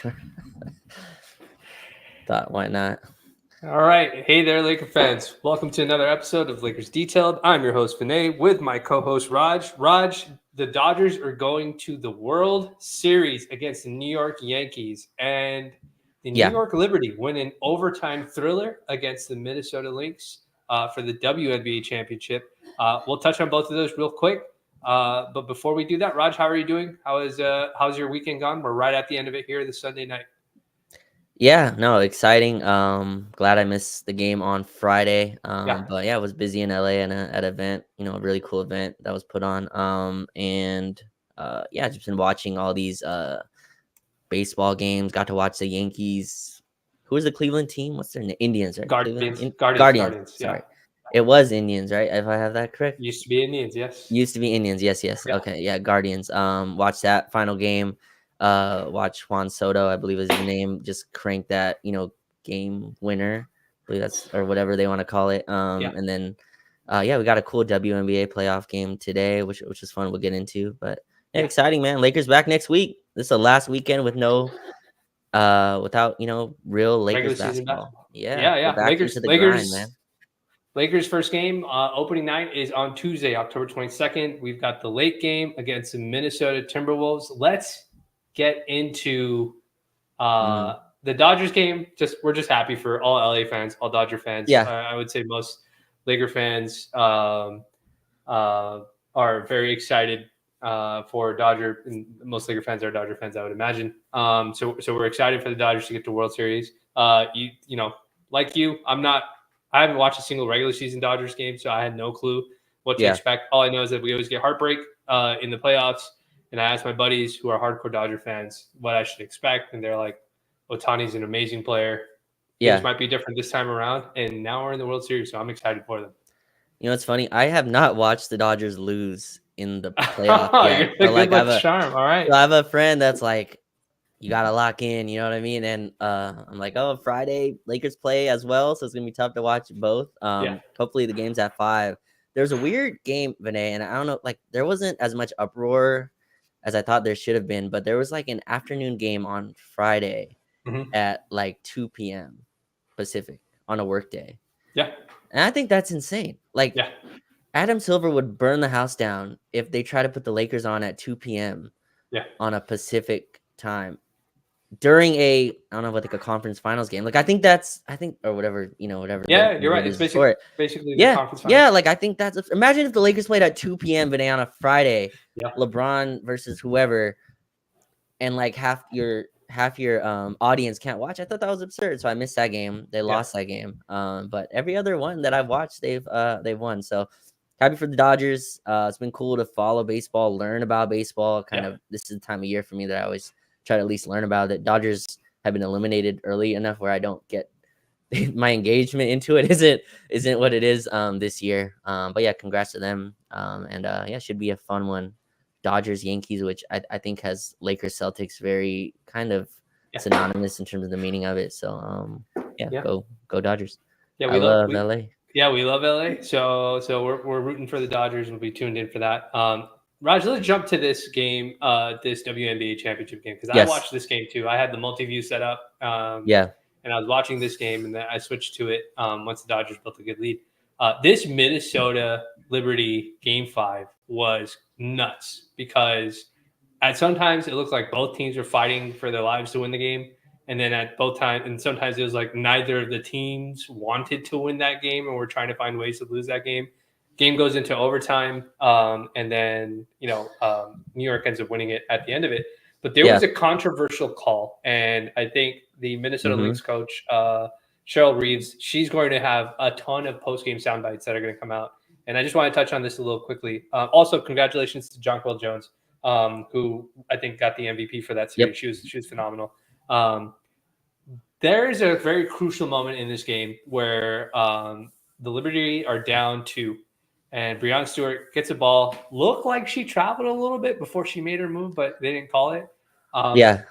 sure. Thought, why not? All right. Hey there, Laker fans. Welcome to another episode of Lakers Detailed. I'm your host, Vinay, with my co-host, Raj. Raj, the Dodgers are going to the World Series against the New York Yankees. And the New York Liberty win an overtime thriller against the Minnesota Lynx for the WNBA championship. We'll touch on both of those real quick. But before we do that, Raj, how are you doing? How's your weekend gone? We're right at the end of it here this Sunday night. Yeah, no, exciting. Glad I missed the game on Friday. But yeah, I was busy in LA at an event, a really cool event that was put on. Yeah, just been watching all these baseball games. Got to watch the Yankees. Who is the Cleveland team? What's their name? Indians, right? Guardians. Sorry. It was Indians, right? If I have that correct. Used to be Indians, yes. Yes. Yeah. Okay, yeah, Guardians. Watch that final game. Watch Juan Soto, I believe is his name, just crank that, game winner. I believe that's, or whatever they want to call it. And then we got a cool WNBA playoff game today, which is fun. We'll get into, but exciting, man. Lakers back next week. This is the last weekend with without real Lakers basketball. Yeah. Back into the grind, man. Lakers first game, opening night is on Tuesday, October 22nd. We've got the late game against the Minnesota Timberwolves. Let's get into the Dodgers game. We're just happy for all LA fans, all Dodger fans. Yeah. I would say most Laker fans are very excited for Dodger, and most Laker fans are Dodger fans, I would imagine. So we're excited for the Dodgers to get to World Series. Like you, I haven't watched a single regular season Dodgers game, so I had no clue what to expect. All I know is that we always get heartbreak in the playoffs. And I asked my buddies who are hardcore Dodger fans what I should expect. And they're like, Ohtani's an amazing player. Things might be different this time around. And now we're in the World Series, so I'm excited for them. It's funny. I have not watched the Dodgers lose in the playoffs yet. Charm. All right. So I have a friend that's like, you got to lock in, you know what I mean? And I'm like, Friday, Lakers play as well. So it's going to be tough to watch both. Hopefully the game's at 5. There's a weird game, Vinay, and I don't know, like there wasn't as much uproar as I thought there should have been, but there was like an afternoon game on Friday at like 2 p.m. Pacific on a work day. Yeah. And I think that's insane. Like Adam Silver would burn the house down if they try to put the Lakers on at 2 p.m. On a Pacific time during a a conference finals game. Like I think or whatever. Yeah, you're right. It's basically the conference finals. Yeah, like I think that's imagine if the Lakers played at 2 p.m. Vinay on a Friday, LeBron versus whoever, and like half your audience can't watch. I thought that was absurd. So I missed that game. They lost that game. But every other one that I've watched, they've won. So happy for the Dodgers. It's been cool to follow baseball, learn about baseball. This is the time of year for me that I always try to at least learn about it. Dodgers have been eliminated early enough where I don't get my engagement into it isn't what it is this year. But yeah, congrats to them. Should be a fun one. Dodgers Yankees, which I think has Lakers Celtics very kind of synonymous in terms of the meaning of it. So go Dodgers. Yeah, we love LA. Yeah, we love LA. So we're rooting for the Dodgers. We'll be tuned in for that. Raj, let's jump to this game, this WNBA championship game, because I watched this game too. I had the multi-view set up. And I was watching this game, and then I switched to it once the Dodgers built a good lead. This Minnesota Liberty Game 5 was nuts because sometimes it looked like both teams were fighting for their lives to win the game. And then at both times, and sometimes it was like neither of the teams wanted to win that game and were trying to find ways to lose that game. Game goes into overtime, and then New York ends up winning it at the end of it. But there was a controversial call, and I think the Minnesota Lynx coach, Cheryl Reeves, she's going to have a ton of post-game sound bites that are going to come out. And I just want to touch on this a little quickly. Also, congratulations to Jonquel Jones, who I think got the MVP for that series. She was phenomenal. There is a very crucial moment in this game where the Liberty are down 2. And Breanna Stewart gets a ball. Looked like she traveled a little bit before she made her move, but they didn't call it.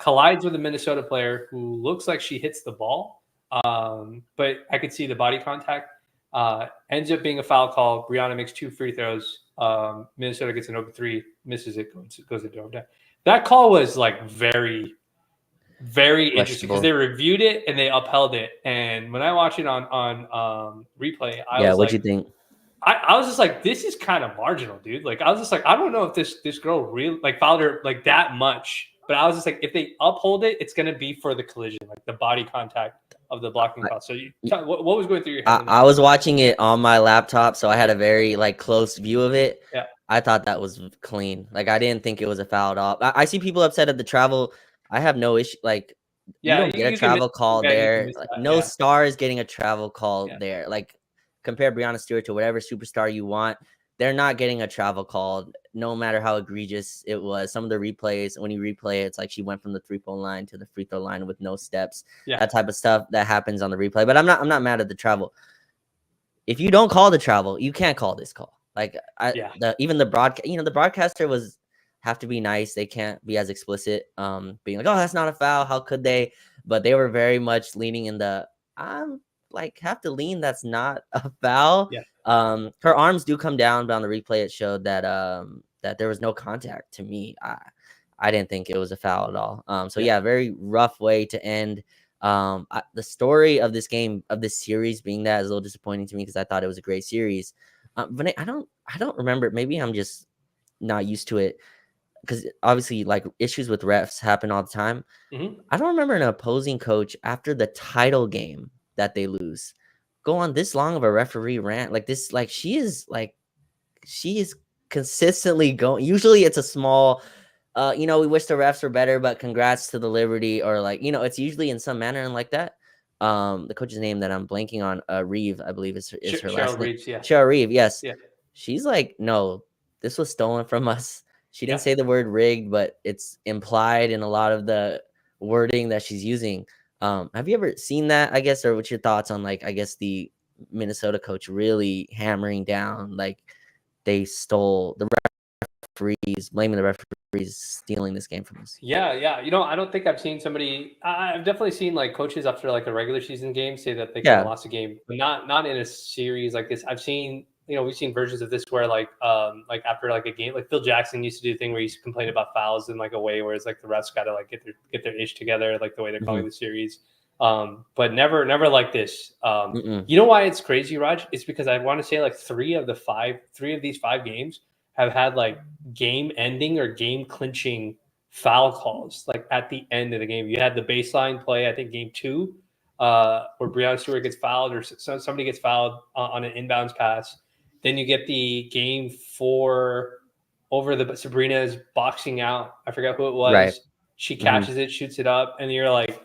Collides with a Minnesota player who looks like she hits the ball. But I could see the body contact. Ends up being a foul call. Breanna makes 2 free throws. Minnesota gets an open 3, misses it, goes into overtime. That call was like very very interesting because they reviewed it and they upheld it. And when I watched it on replay, I was what'd you think? I was just like, this is kind of marginal, dude. Like, I was just like, I don't know if this girl really like fouled her like that much. But I was just like, if they uphold it, it's gonna be for the collision, like the body contact of the blocking foul. So what was going through your head? I was watching it on my laptop, so I had a very like close view of it. Yeah. I thought that was clean. Like, I didn't think it was a foul at all. I see people upset at the travel. I have no issue. Like, you don't get a travel call there. Like, no star is getting a travel call there. Like, compare Breonna Stewart to whatever superstar you want. They're not getting a travel call, no matter how egregious it was. Some of the replays, when you replay it, it's like she went from the 3-point line to the free throw line with no steps. That type of stuff that happens on the replay. But I'm not mad at the travel. If you don't call the travel, you can't call this call. Like, even the broadcast, the broadcaster have to be nice. They can't be as explicit, being like, oh, that's not a foul. How could they? But they were very much leaning in the, I'm like, have to lean. That's not a foul. Yeah. Her arms do come down, but on the replay, it showed that, that there was no contact to me. I didn't think it was a foul at all. So very rough way to end. The story of this game, of this series being that is a little disappointing to me because I thought it was a great series. But I don't remember. Maybe I'm just not used to it because obviously like issues with refs happen all the time. Mm-hmm. I don't remember an opposing coach after the title game that they lose go on this long of a referee rant like this. Like, she is consistently going. Usually it's a small, we wish the refs were better, but congrats to the Liberty, or like, it's usually in some manner and like that. The coach's name that I'm blanking on, Reeve, I believe is her last name. Cheryl Reeve, yes. Yeah. She's like, no, this was stolen from us. She didn't say the word rigged, but it's implied in a lot of the wording that she's using. Have you ever seen that, I guess, or what's your thoughts on, like, I guess the Minnesota coach really hammering down, like, they stole the referees, blaming the referees stealing this game from us? Yeah. I don't think I've seen somebody. I've definitely seen like coaches after like a regular season game say that they kind of lost a game, but not in a series like this. I've seen, we've seen versions of this where like after like a game, like Phil Jackson used to do a thing where he used to complain about fouls in like a way where it's like the refs got to like get their ish together, like the way they're calling the series. But never like this. You know why it's crazy, Raj? It's because I want to say like three of these 5 games have had like game ending or game clinching foul calls like at the end of the game. You had the baseline play, I think game 2, where Breonna Stewart gets fouled or somebody gets fouled on an inbounds pass. Then you get the game 4 over the Sabrina's boxing out. I forgot who it was. Right. She catches it, shoots it up, and you're like,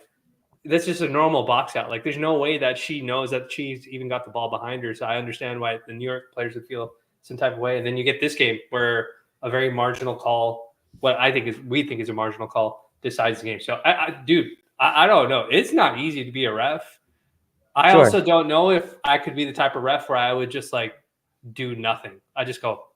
that's just a normal box out. Like, there's no way that she knows that she's even got the ball behind her. So I understand why the New York players would feel some type of way. And then you get this game where a very marginal call, we think is a marginal call, decides the game. So I don't know. It's not easy to be a ref. I also don't know if I could be the type of ref where I would just like do nothing. I just go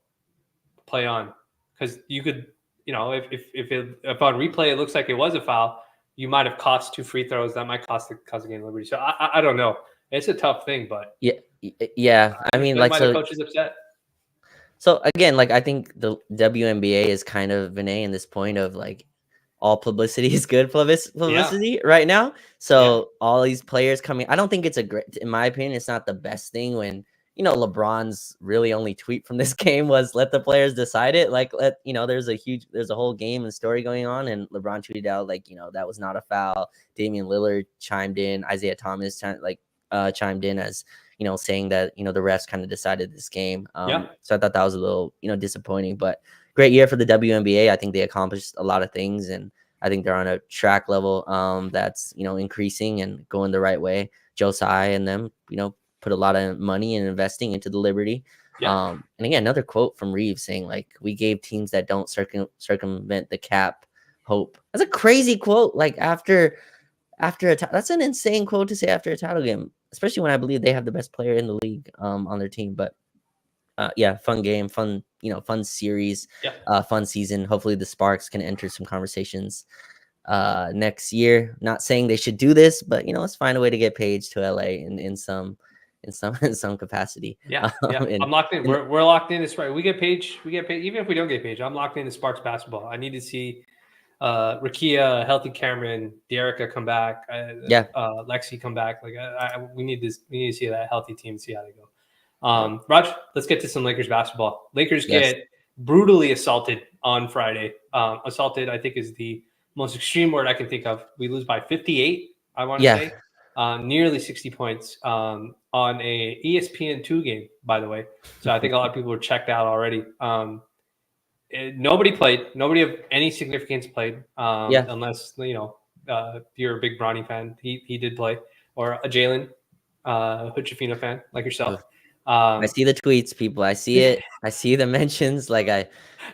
play on, because you could, if on replay it looks like it was a foul, you might have cost 2 free throws. That might cost the game Liberty. So I don't know. It's a tough thing, but yeah. I mean, like, the coach is upset. So again, like, I think the WNBA is kind of Vinay in this point of like all publicity is good publicity right now. So all these players coming, I don't think it's in my opinion, it's not the best thing when, LeBron's really only tweet from this game was let the players decide it. Like, there's a whole game and story going on, and LeBron tweeted out like, that was not a foul. Damian Lillard chimed in, Isaiah Thomas chimed in as, saying that, the refs kind of decided this game. So I thought that was a little, disappointing, but great year for the WNBA. I think they accomplished a lot of things, and I think they're on a track level that's, increasing and going the right way. Joe Tsai and them, put a lot of money and investing into the Liberty. And again, another quote from Reeves saying like, we gave teams that don't circumvent the cap hope. That's a crazy quote. Like after that's an insane quote to say after a title game, especially when I believe they have the best player in the league on their team. But fun game, fun series, fun season. Hopefully the Sparks can enter some conversations next year. Not saying they should do this, but let's find a way to get Paige to LA in some capacity. I'm locked in. We're locked in. This right. We get Paige. Even if we don't get Paige, I'm locked into Sparks basketball. I need to see Rakia, healthy Cameron, Dearica come back, Lexi come back. Like we need to see that healthy team, see how they go. Raj, let's get to some Lakers basketball. Lakers get brutally assaulted on Friday. Assaulted, I think, is the most extreme word I can think of. We lose by 58, I want to say. Nearly 60 points on a ESPN2 game, by the way. So I think a lot of people were checked out already. Nobody played. Nobody of any significance played, unless you're a big Bronny fan. He did play, or a Jalen Hood-Schifino fan like yourself. I see the tweets, people. I see it. I see the mentions. Like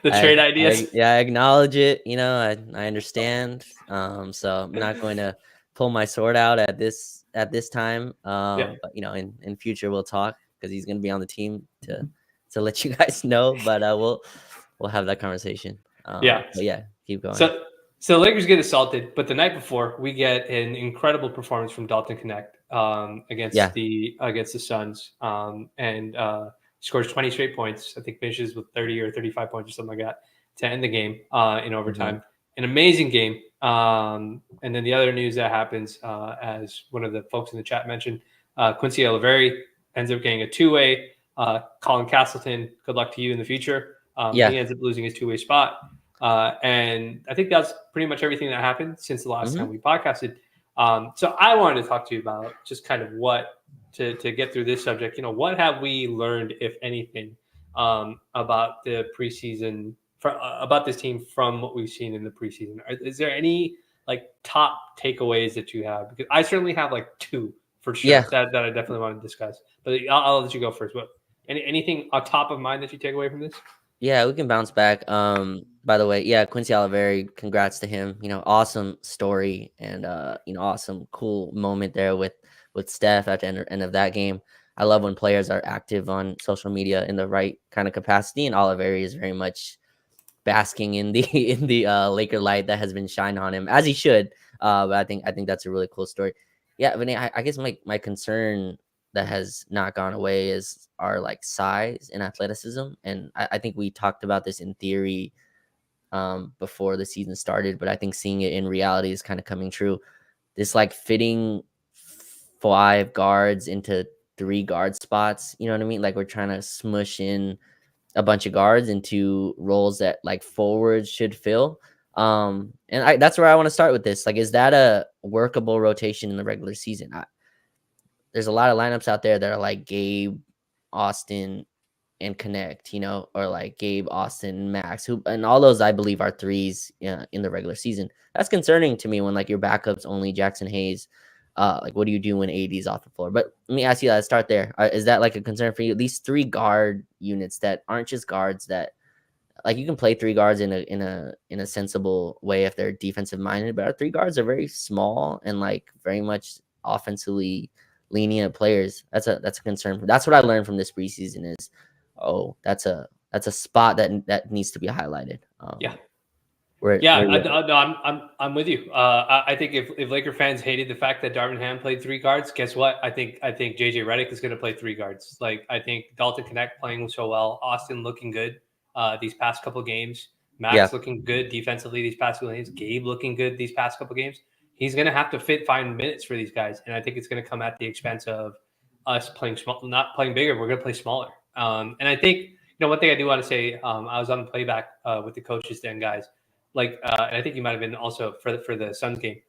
the trade ideas. I acknowledge it. I understand. So I'm not going to pull my sword out at this time. But in future we'll talk, because he's going to be on the team to let you guys know. But we'll have that conversation. But keep going. So Lakers get assaulted, but the night before we get an incredible performance from Dalton Connect against the Suns, and scores 20 straight points. I think finishes with 30 or 35 points or something like that to end the game in overtime. An amazing game. And then the other news that happens, as one of the folks in the chat mentioned, Quincy Oliveri ends up getting a two-way. Colin Castleton, good luck to you in the future. He ends up losing his two-way spot. And I think that's pretty much everything that happened since the last time we podcasted. So I wanted to talk to you about just kind of what to get through this subject. What have we learned, if anything, about the preseason, about this team from what we've seen in the preseason? Is there any top takeaways that you have? Because I certainly have two for sure that I definitely want to discuss. But I'll let you go first. But anything on top of mind that you take away from this? Yeah, we can bounce back. By the way, Quincy Oliveri, congrats to him. Awesome story, and awesome, cool moment there with Steph at the end of that game. I love when players are active on social media in the right kind of capacity, and Oliveri is very much basking in the Laker light that has been shined on him, as he should. But I think that's a really cool story. Yeah, Vinay, I guess my concern that has not gone away is our size and athleticism, and I think we talked about this in theory before the season started, but I think seeing it in reality is kind of coming true. This fitting 5 guards into 3 guard spots, you know what I mean? We're trying to smush in a bunch of guards into roles that forwards should fill. And that's where I want to start with this. Is that a workable rotation in the regular season? There's a lot of lineups out there that are Gabe, Austin, and Connect, or Gabe, Austin, Max, and all those I believe are threes in the regular season. That's concerning to me when your backup's only Jackson Hayes. What do you do when AD is off the floor? But let me ask you, let's start there. Is that a concern for you? These 3 guard units that aren't just guards that you can play 3 guards in a sensible way if they're defensive minded, but our 3 guards are very small and very much offensively lenient players. That's a concern. That's what I learned from this preseason is, that's a spot that needs to be highlighted. I'm with you. I think if Laker fans hated the fact that Darvin Ham played 3 guards, guess what? I think JJ Redick is going to play 3 guards. I think Dalton Connect playing so well, Austin looking good these past couple games, Max looking good defensively these past couple games, Gabe looking good these past couple games. He's going to have to find minutes for these guys, and I think it's going to come at the expense of us playing small, not playing bigger. We're going to play smaller. And I think one thing I do want to say, I was on the playback with the coaches then, guys. And I think you might have been also for the Suns game.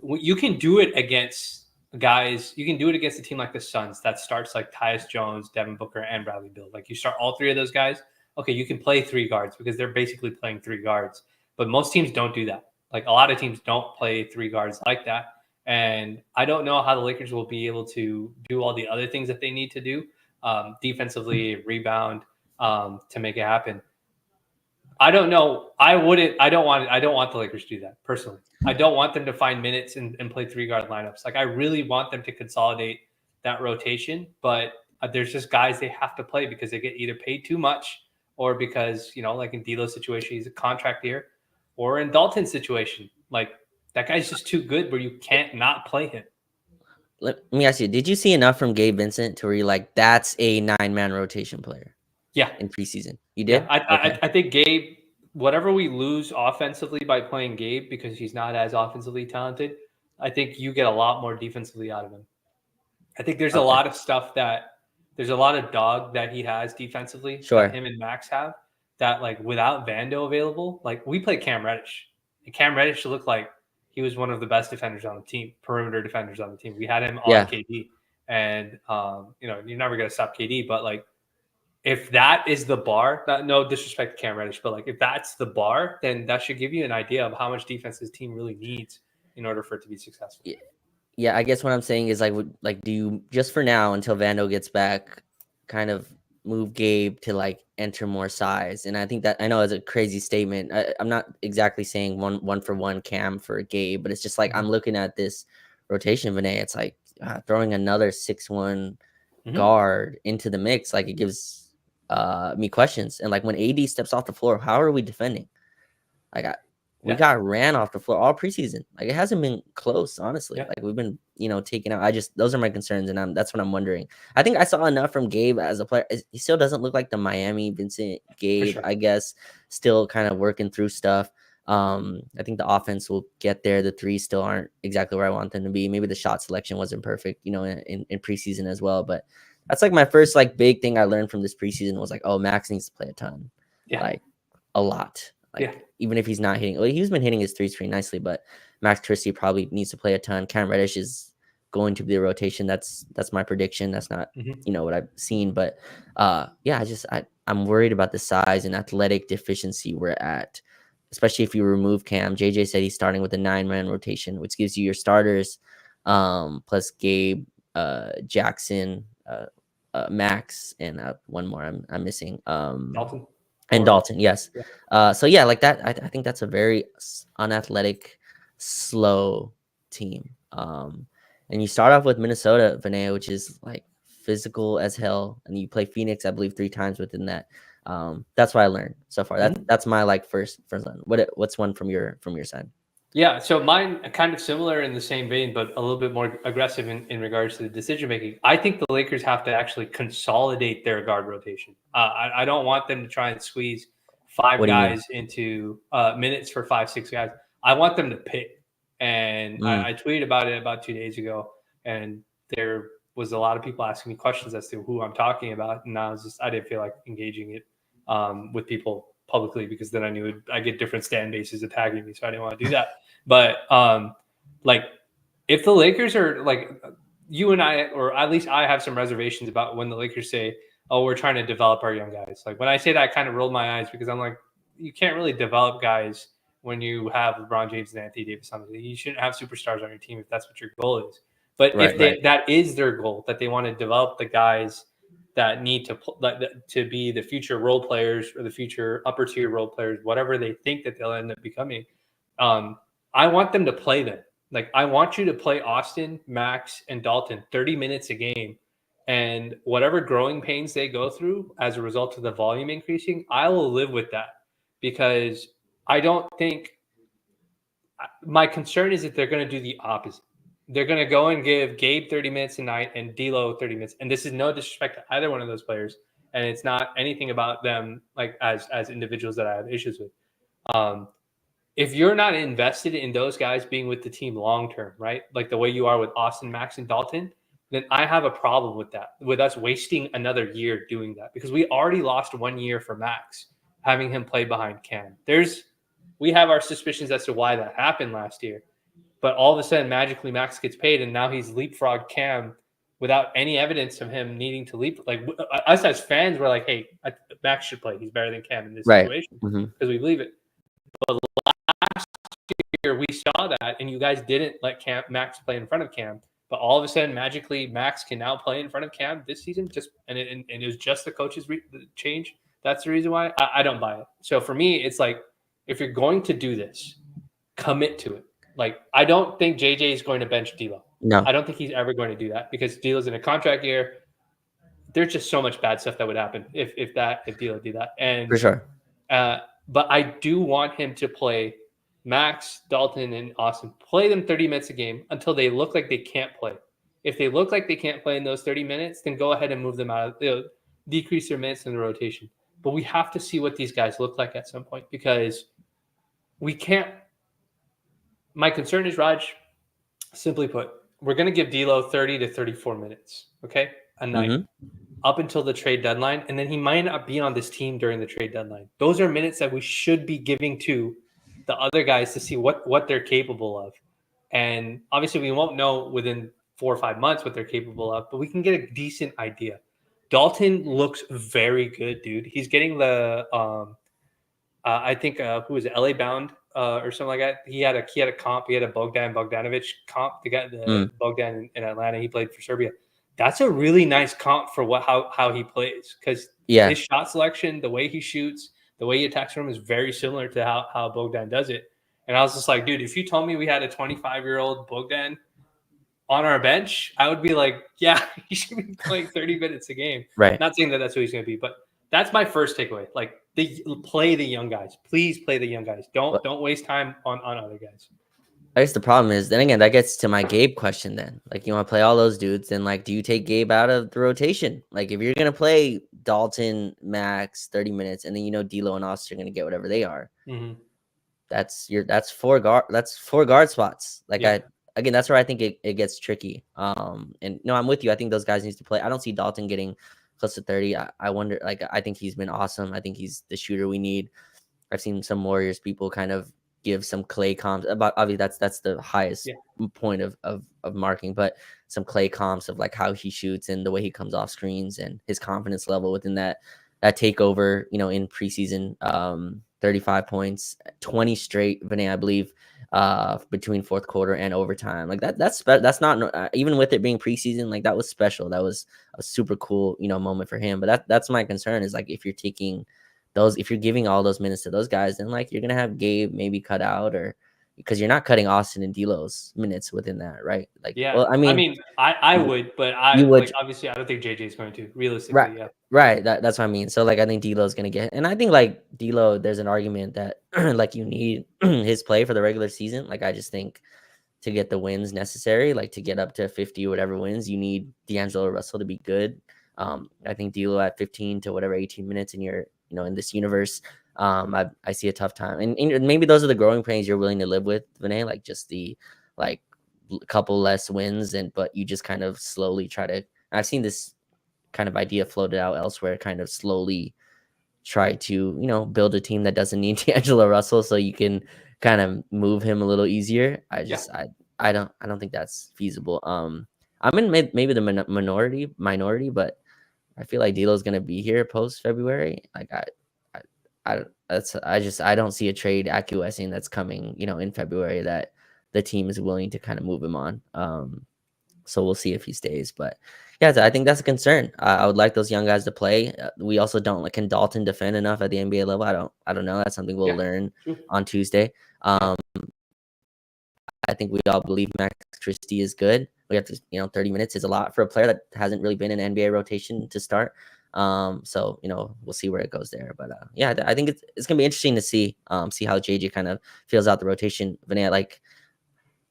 You can do it against guys. You can do it against a team like the Suns that starts Tyus Jones, Devin Booker, and Bradley Beal. You start all 3 of those guys. Okay, you can play 3 guards because they're basically playing 3 guards. But most teams don't do that. A lot of teams don't play 3 guards like that. And I don't know how the Lakers will be able to do all the other things that they need to do defensively, rebound to make it happen. I don't know. I don't want the Lakers to do that personally. I don't want them to find minutes and play 3 guard lineups. I really want them to consolidate that rotation, but there's just guys they have to play because they get either paid too much or because, in D'Lo's situation, he's a contract year, or in Dalton's situation, that guy's just too good where you can't not play him. Let me ask you, did you see enough from Gabe Vincent to where you're that's a 9-man rotation player? Yeah. In preseason. You did? Yeah, I think Gabe, whatever we lose offensively by playing Gabe because he's not as offensively talented, I think you get a lot more defensively out of him. I think there's a lot of stuff there's a lot of dog that he has defensively that him and Max have that, like, without Vando available, like, we played Cam Reddish. And Cam Reddish looked like he was one of the best defenders on the team, perimeter defenders on the team. We had him on KD. And, you're never going to stop KD, but, like, if that is the bar, no disrespect to Cam Reddish, but, like, if that's the bar, then that should give you an idea of how much defense this team really needs in order for it to be successful. Yeah, I guess what I'm saying is, like, do you, just for now until Vando gets back, kind of move Gabe to, like, enter more size? And I think that, I know it's a crazy statement. I'm not exactly saying one for one Cam for Gabe, but it's just like, I'm looking at this rotation, Vinay. It's like throwing another 6'1" guard into the mix. Like, it gives me questions. And, like, when AD steps off the floor, how are we defending? Like, we got ran off the floor all preseason. Like, it hasn't been close, honestly. Like, we've been, taken out. Those are my concerns, and that's what I'm wondering. I think I saw enough from Gabe as a player. He still doesn't look like the Miami Vincent Gabe, I guess. Still kind of working through stuff. I think the offense will get there. The threes still aren't exactly where I want them to be. Maybe the shot selection wasn't perfect, in preseason as well. But that's, like, my first, like, big thing I learned from this preseason was, like, oh, Max needs to play a ton. Like, a lot. Like, even if he's not hitting, well, he's been hitting his threes pretty nicely, but Max Christie probably needs to play a ton. Cam Reddish is going to be the rotation. That's my prediction. That's not, what I've seen, but I'm worried about the size and athletic deficiency we're at, especially if you remove Cam. JJ said he's starting with a 9-man rotation, which gives you your starters, plus Gabe, Jackson, Max, and one more I'm missing. Dalton. And Dalton, yes. Yeah. Like that, I think that's a very unathletic, slow team. And you start off with Minnesota, Vinay, which is, like, physical as hell, and you play Phoenix, I believe, 3 times within that. That's what I learned so far. That's my, like, first one. What's one from your side? Yeah, so mine kind of similar in the same vein, but a little bit more aggressive in regards to the decision making. I think the Lakers have to actually consolidate their guard rotation. I don't want them to try and squeeze 5 guys into minutes for 5-6 guys. I want them to pick. And I tweeted about it about 2 days ago, and there was a lot of people asking me questions as to who I'm talking about, and I didn't feel like engaging it with people publicly, because then I knew I get different stand bases attacking me, so I didn't want to do that. But like, if the Lakers are, like, you and I, or at least I, have some reservations about when the Lakers say, oh, we're trying to develop our young guys. Like, when I say that, I kind of rolled my eyes, because I'm like, you can't really develop guys when you have LeBron James and Anthony Davis on the team. You shouldn't have superstars on your team if that's what your goal is. But that is their goal, that they want to develop the guys that need to be the future role players, or the future upper tier role players, whatever they think that they'll end up becoming. I want them to play them. Like, I want you to play Austin, Max, and Dalton 30 minutes a game. And whatever growing pains they go through as a result of the volume increasing, I will live with that, because I don't think – my concern is that they're going to do the opposite. They're going to go and give Gabe 30 minutes a night and D'Lo 30 minutes. And this is no disrespect to either one of those players, and it's not anything about them, like, as individuals that I have issues with. If you're not invested in those guys being with the team long term, right, like the way you are with Austin, Max, and Dalton, then I have a problem with that, with us wasting another year doing that, because we already lost 1 year for Max, having him play behind Cam. We have our suspicions as to why that happened last year. But all of a sudden, magically, Max gets paid, and now he's leapfrogged Cam without any evidence of him needing to leap. Like, us as fans, we're like, hey, Max should play. He's better than Cam in this situation, because we believe it. But last year, we saw that, and you guys didn't let Max play in front of Cam. But all of a sudden, magically, Max can now play in front of Cam this season. And it was just the coach's change. That's the reason why. I don't buy it. So for me, it's like, if you're going to do this, commit to it. Like, I don't think JJ is going to bench D'Lo. No, I don't think he's ever going to do that, because D'Lo's in a contract year. There's just so much bad stuff that would happen if D'Lo did that. And for sure. But I do want him to play Max, Dalton, and Austin. Play them 30 minutes a game until they look like they can't play. If they look like they can't play in those 30 minutes, then go ahead and move them out. Decrease their minutes in the rotation. but we have to see what these guys look like at some point because we can't. My concern is, Raj, simply put, we're going to give D'Lo 30 to 34 minutes, okay, a night up until the trade deadline, and then he might not be on this team during the trade deadline. Those are minutes that we should be giving to the other guys to see what they're capable of. And obviously, we won't know within 4 or 5 months what they're capable of, but we can get a decent idea. Dalton looks very good, dude. He's getting the I think who was it, LA Bound or something like that. He had a comp. He had a Bogdanovic comp. The Bogdan in Atlanta. He played for Serbia. That's a really nice comp for how he plays because his shot selection, the way he shoots, the way he attacks from is very similar to how Bogdan does it. And I was just like, dude, if you told me we had a 25-year-old Bogdan on our bench, I would be like, yeah, he should be playing 30 minutes a game. Right. Not saying that that's who he's going to be, but that's my first takeaway. Like, play the young guys. Please play the young guys. Don't waste time on other guys. I guess the problem is, then again, that gets to my Gabe question then. Like, you want to play all those dudes, then, like, do you take Gabe out of the rotation? Like, if you're going to play Dalton, Max, 30 minutes, and then, you know, D'Lo and Austin are going to get whatever they are, that's four guard spots. Like, again, that's where I think it gets tricky. And no, I'm with you. I think those guys need to play. I don't see Dalton getting close to 30. I wonder, like, I think he's been awesome. I think he's the shooter we need. I've seen some Warriors people kind of give some Clay comps about, obviously that's the highest point of marking, but some Clay comps of like how he shoots and the way he comes off screens and his confidence level within that takeover, you know, in preseason, 35 points, 20 straight, Vinay, I believe, between fourth quarter and overtime. Like that's not even with it being preseason, like that was special. That was a super cool, you know, moment for him. But that's my concern is like if you're taking if you're giving all those minutes to those guys, then like you're gonna have Gabe maybe cut out, or because you're not cutting Austin and D'Lo's minutes within that, right? Like, well, I mean, I would, but like obviously I don't think JJ is going to realistically. Right. That's what I mean. So like I think D'Lo's gonna get, and I think like D'Lo, there's an argument that like you need his play for the regular season. Like I just think to get the wins necessary, like to get up to 50 or whatever wins, you need D'Angelo Russell to be good. I think D'Lo at 15 to whatever 18 minutes in your, you know, in this universe, I see a tough time, and maybe those are the growing pains you're willing to live with, Vinay, like just the like couple less wins, but you just kind of slowly try to. I've seen this kind of idea floated out elsewhere, kind of slowly try to, you know, build a team that doesn't need D'Angelo Russell, so you can kind of move him a little easier. I don't think that's feasible. I'm in maybe the minority, but I feel like D'Lo's gonna be here post February. Like I don't see a trade acquiescing that's coming, you know, in February that the team is willing to kind of move him on. So we'll see if he stays. But yeah, I think that's a concern. I would like those young guys to play. We also don't like, can Dalton defend enough at the NBA level? I don't know. That's something we'll learn on Tuesday. I think we all believe Max Christie is good. We have to, you know, 30 minutes is a lot for a player that hasn't really been in NBA rotation to start. So, you know, we'll see where it goes there. But yeah, I think it's gonna be interesting to see how JJ kind of feels out the rotation. Vinay, like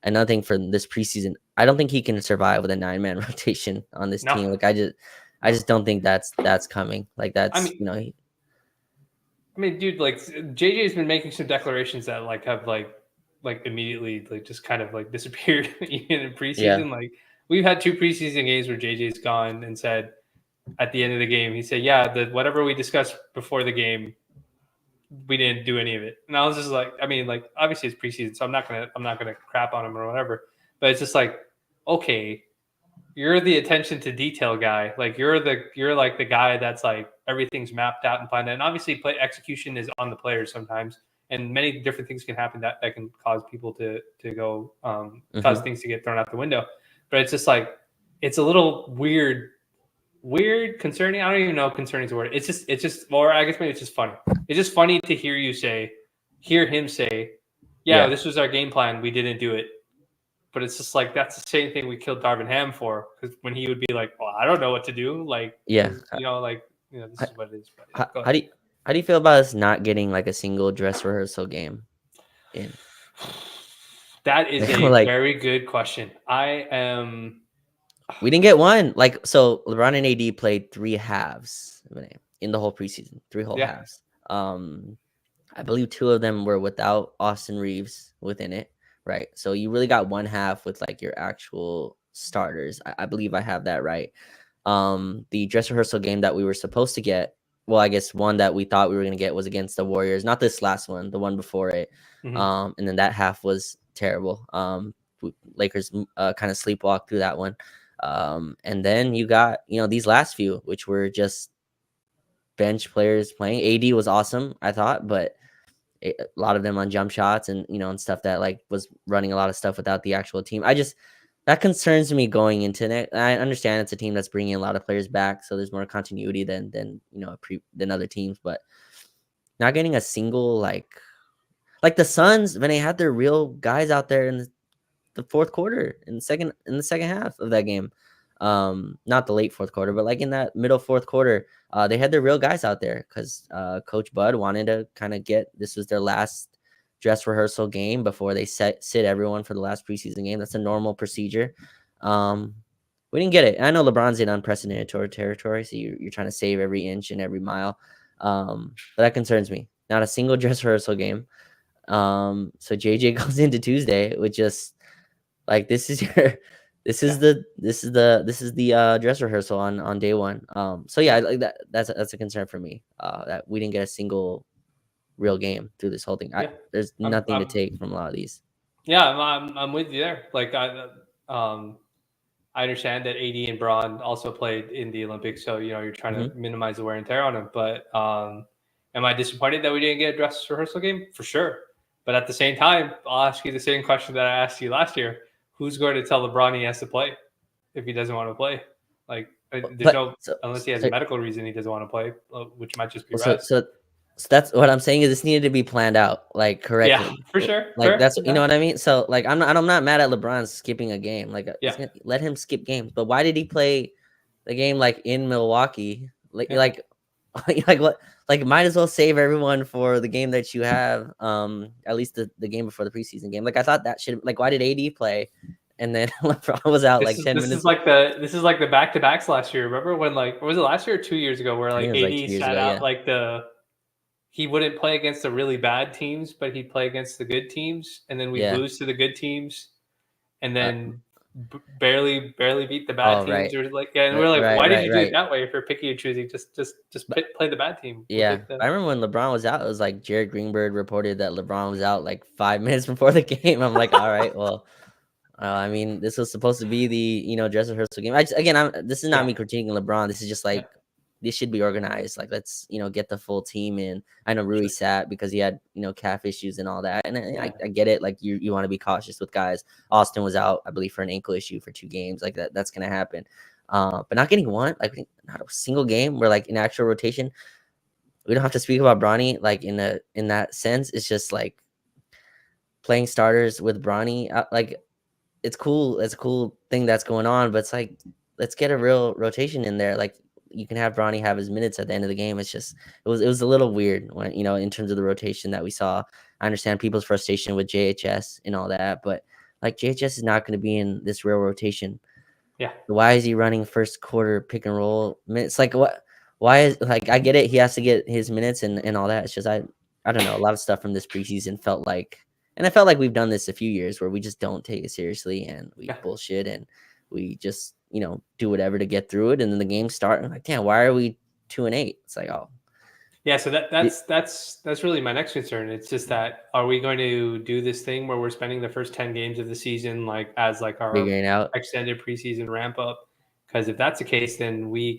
another thing for this preseason, I don't think he can survive with a 9-man rotation on this team. Like I just don't think that's coming. Like that's, I mean, you know. I mean, dude, like JJ's been making some declarations that like have like immediately like just kind of like disappeared even in preseason. Yeah. Like we've had 2 preseason games where JJ's gone and said at the end of the game, he said, yeah, whatever we discussed before the game, we didn't do any of it. And I was just like, I mean, like obviously it's preseason, so I'm not gonna crap on him or whatever. But it's just like, okay, you're the attention to detail guy. Like you're like the guy that's like everything's mapped out and planned. And obviously play execution is on the players sometimes. And many different things can happen that can cause people to go cause things to get thrown out the window. But it's just like it's a little weird, concerning. I don't even know if concerning is the word. It's just, or I guess maybe it's just funny. It's just funny to hear him say, yeah, this was our game plan. We didn't do it. But it's just like that's the same thing we killed Darvin Ham for, because when he would be like, well, I don't know what to do. Like, this is what it is. How do you feel about us not getting like a single dress rehearsal game in? That is a very good question. We didn't get one. Like, so LeBron and AD played 3 halves. in the whole preseason, 3 whole halves. I believe 2 of them were without Austin Reeves within it, right? So you really got 1 half with like your actual starters. I believe I have that right. The dress rehearsal game that we were supposed to get, well, I guess one that we thought we were going to get was against the Warriors, not this last one, the one before it. And then that half was terrible. Lakers kind of sleepwalked through that one. And then you got, these last few, which were just bench players playing. AD was awesome, I thought, but a lot of them on jump shots and, and stuff that like was running a lot of stuff without the actual team. That concerns me going into it. I understand it's a team that's bringing a lot of players back, so there's more continuity than than other teams, but not getting a single like the Suns when they had their real guys out there in the fourth quarter, in the second half of that game. Not the late fourth quarter, but like in that middle fourth quarter, they had their real guys out there because Coach Bud wanted to kind of this was their last dress rehearsal game before they sit everyone for the last preseason game. That's a normal procedure. We didn't get it. I know LeBron's in unprecedented territory, so you're trying to save every inch and every mile. But that concerns me. Not a single dress rehearsal game. So JJ goes into Tuesday with just like this is the dress rehearsal on day one. So yeah, like that's a concern for me. That we didn't get a single real game through this whole thing. There's nothing to take from a lot of these. Yeah, I'm with you there. Like I understand that AD and Braun also played in the Olympics, so you're trying to minimize the wear and tear on them. But am I disappointed that we didn't get a dress rehearsal game? For sure. But at the same time, I'll ask you the same question that I asked you last year. Who's going to tell LeBron he has to play if he doesn't want to play? Like, unless he has a medical reason he doesn't want to play, which might just be rest. So that's what I'm saying is this needed to be planned out like correctly. Yeah, for sure. Like that's you know what I mean. So like I'm not mad at LeBron skipping a game. Like let him skip games. But why did he play the game like in Milwaukee? Like what? Like might as well save everyone for the game that you have. At least the game before the preseason game. Like I thought that should like why did AD play? And then LeBron was out 10 minutes. This is like the back-to-backs last year. Remember when was it last year or 2 years ago where like AD sat out he wouldn't play against the really bad teams, but he'd play against the good teams, and then we lose to the good teams, and then barely beat the bad teams. Or and we're like, why did you do it that way? If you're picky or choosing, just play the bad team. Yeah, I remember when LeBron was out. It was like Jared Greenberg reported that LeBron was out like 5 minutes before the game. I'm like, all right, well. I mean, this was supposed to be the dress rehearsal game. This is not me critiquing LeBron. This is just like this should be organized. Like let's get the full team in. I know Rui sat because he had calf issues and all that, and I get it. Like you want to be cautious with guys. Austin was out, I believe, for an ankle issue for 2 games. Like that's gonna happen. But not getting one, like not a single game where like in actual rotation. We don't have to speak about Bronny like in that sense. It's just like playing starters with Bronny, like. It's cool. It's a cool thing that's going on, but it's like, let's get a real rotation in there. Like you can have Bronny have his minutes at the end of the game. It's just, it was a little weird when, in terms of the rotation that we saw. I understand people's frustration with JHS and all that, but like JHS is not going to be in this real rotation. Yeah. Why is he running first quarter pick and roll minutes? Like what, why is like, I get it. He has to get his minutes and all that. It's just, I don't know. A lot of stuff from this preseason felt like, and I felt like we've done this a few years where we just don't take it seriously and we bullshit and we just, do whatever to get through it. And then the games start and I'm like, damn, why are we 2-8? It's like, oh. Yeah. So that's really my next concern. It's just that, are we going to do this thing where we're spending the first 10 games of the season, like as like our extended preseason ramp up? Because if that's the case, then we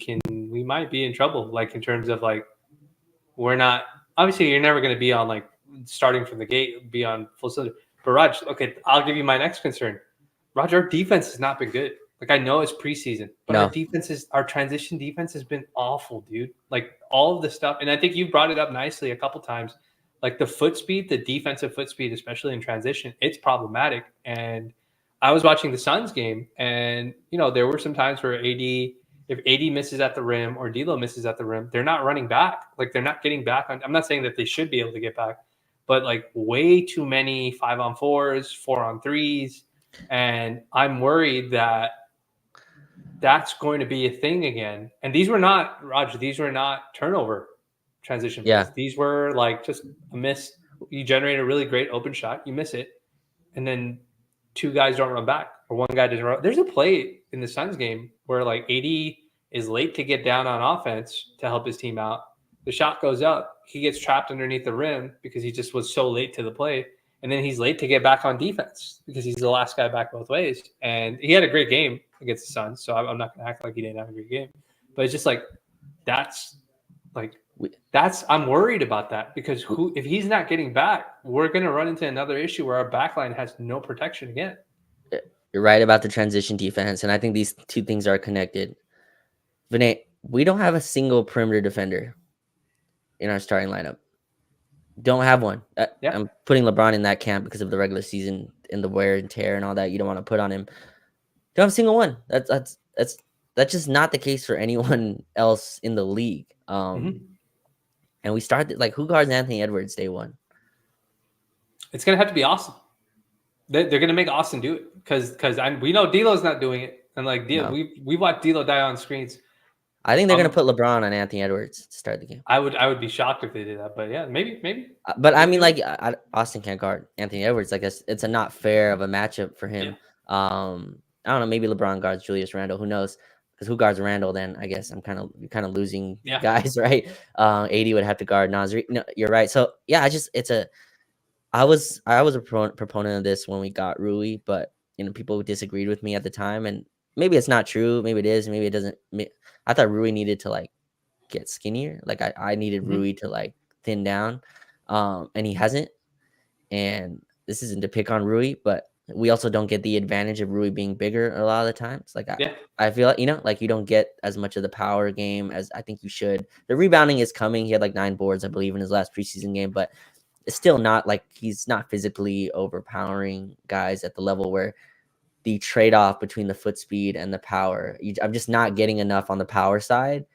might be in trouble. Like in terms of like, we're not, obviously you're never going to be on like, starting from the gate, be on full cylinder. But Raj, okay, I'll give you my next concern. Raj, our defense has not been good. Like I know it's preseason, but our transition defense has been awful, dude. Like all of the stuff, and I think you brought it up nicely a couple times. Like the foot speed, the defensive foot speed, especially in transition, it's problematic. And I was watching the Suns game, and there were some times where if AD misses at the rim or D'Lo misses at the rim, they're not running back. Like they're not getting back on. I'm not saying that they should be able to get back, but like way too many 5-on-4s, 4-on-3s. And I'm worried that that's going to be a thing again. And these were not, Roger, these were not turnover transition plays. Yeah. These were like just a miss. You generate a really great open shot, you miss it, and then two guys don't run back or one guy doesn't run. There's a play in the Suns game where like AD is late to get down on offense to help his team out. The shot goes up. He gets trapped underneath the rim because he just was so late to the play. And then he's late to get back on defense because he's the last guy back both ways. And he had a great game against the Suns, so I'm not going to act like he didn't have a great game. But it's just like I'm worried about that because if he's not getting back, we're going to run into another issue where our backline has no protection again. You're right about the transition defense, and I think these two things are connected. Vinay, we don't have a single perimeter defender in our starting lineup. Don't have one. I'm putting LeBron in that camp because of the regular season and the wear and tear and all that you don't want to put on him. Don't have a single one. That's just not the case for anyone else in the league. And we started like, who guards Anthony Edwards day one? It's gonna have to be Austin. They're gonna make Austin do it because we know D'Lo's not doing it, and like we watched D'Lo die on screens. I think they're gonna put LeBron on Anthony Edwards to start the game. I would be shocked if they did that, but yeah, maybe. But I mean, like Austin can't guard Anthony Edwards. Like it's a not fair of a matchup for him. Yeah. I don't know. Maybe LeBron guards Julius Randle. Who knows? Because who guards Randle? Then I guess I'm kind of losing guys, right? AD would have to guard Nasri. No, you're right. So yeah, I was a proponent of this when we got Rui, but people disagreed with me at the time, and maybe it's not true. Maybe it is. Maybe it doesn't. I thought Rui needed to like get skinnier. Like I needed Rui to like thin down, and he hasn't. And this isn't to pick on Rui, but we also don't get the advantage of Rui being bigger a lot of the times. Like I feel like, like you don't get as much of the power game as I think you should. The rebounding is coming. He had like 9 boards, I believe, in his last preseason game, but it's still not like he's not physically overpowering guys at the level where the trade-off between the foot speed and the power, I'm just not getting enough on the power side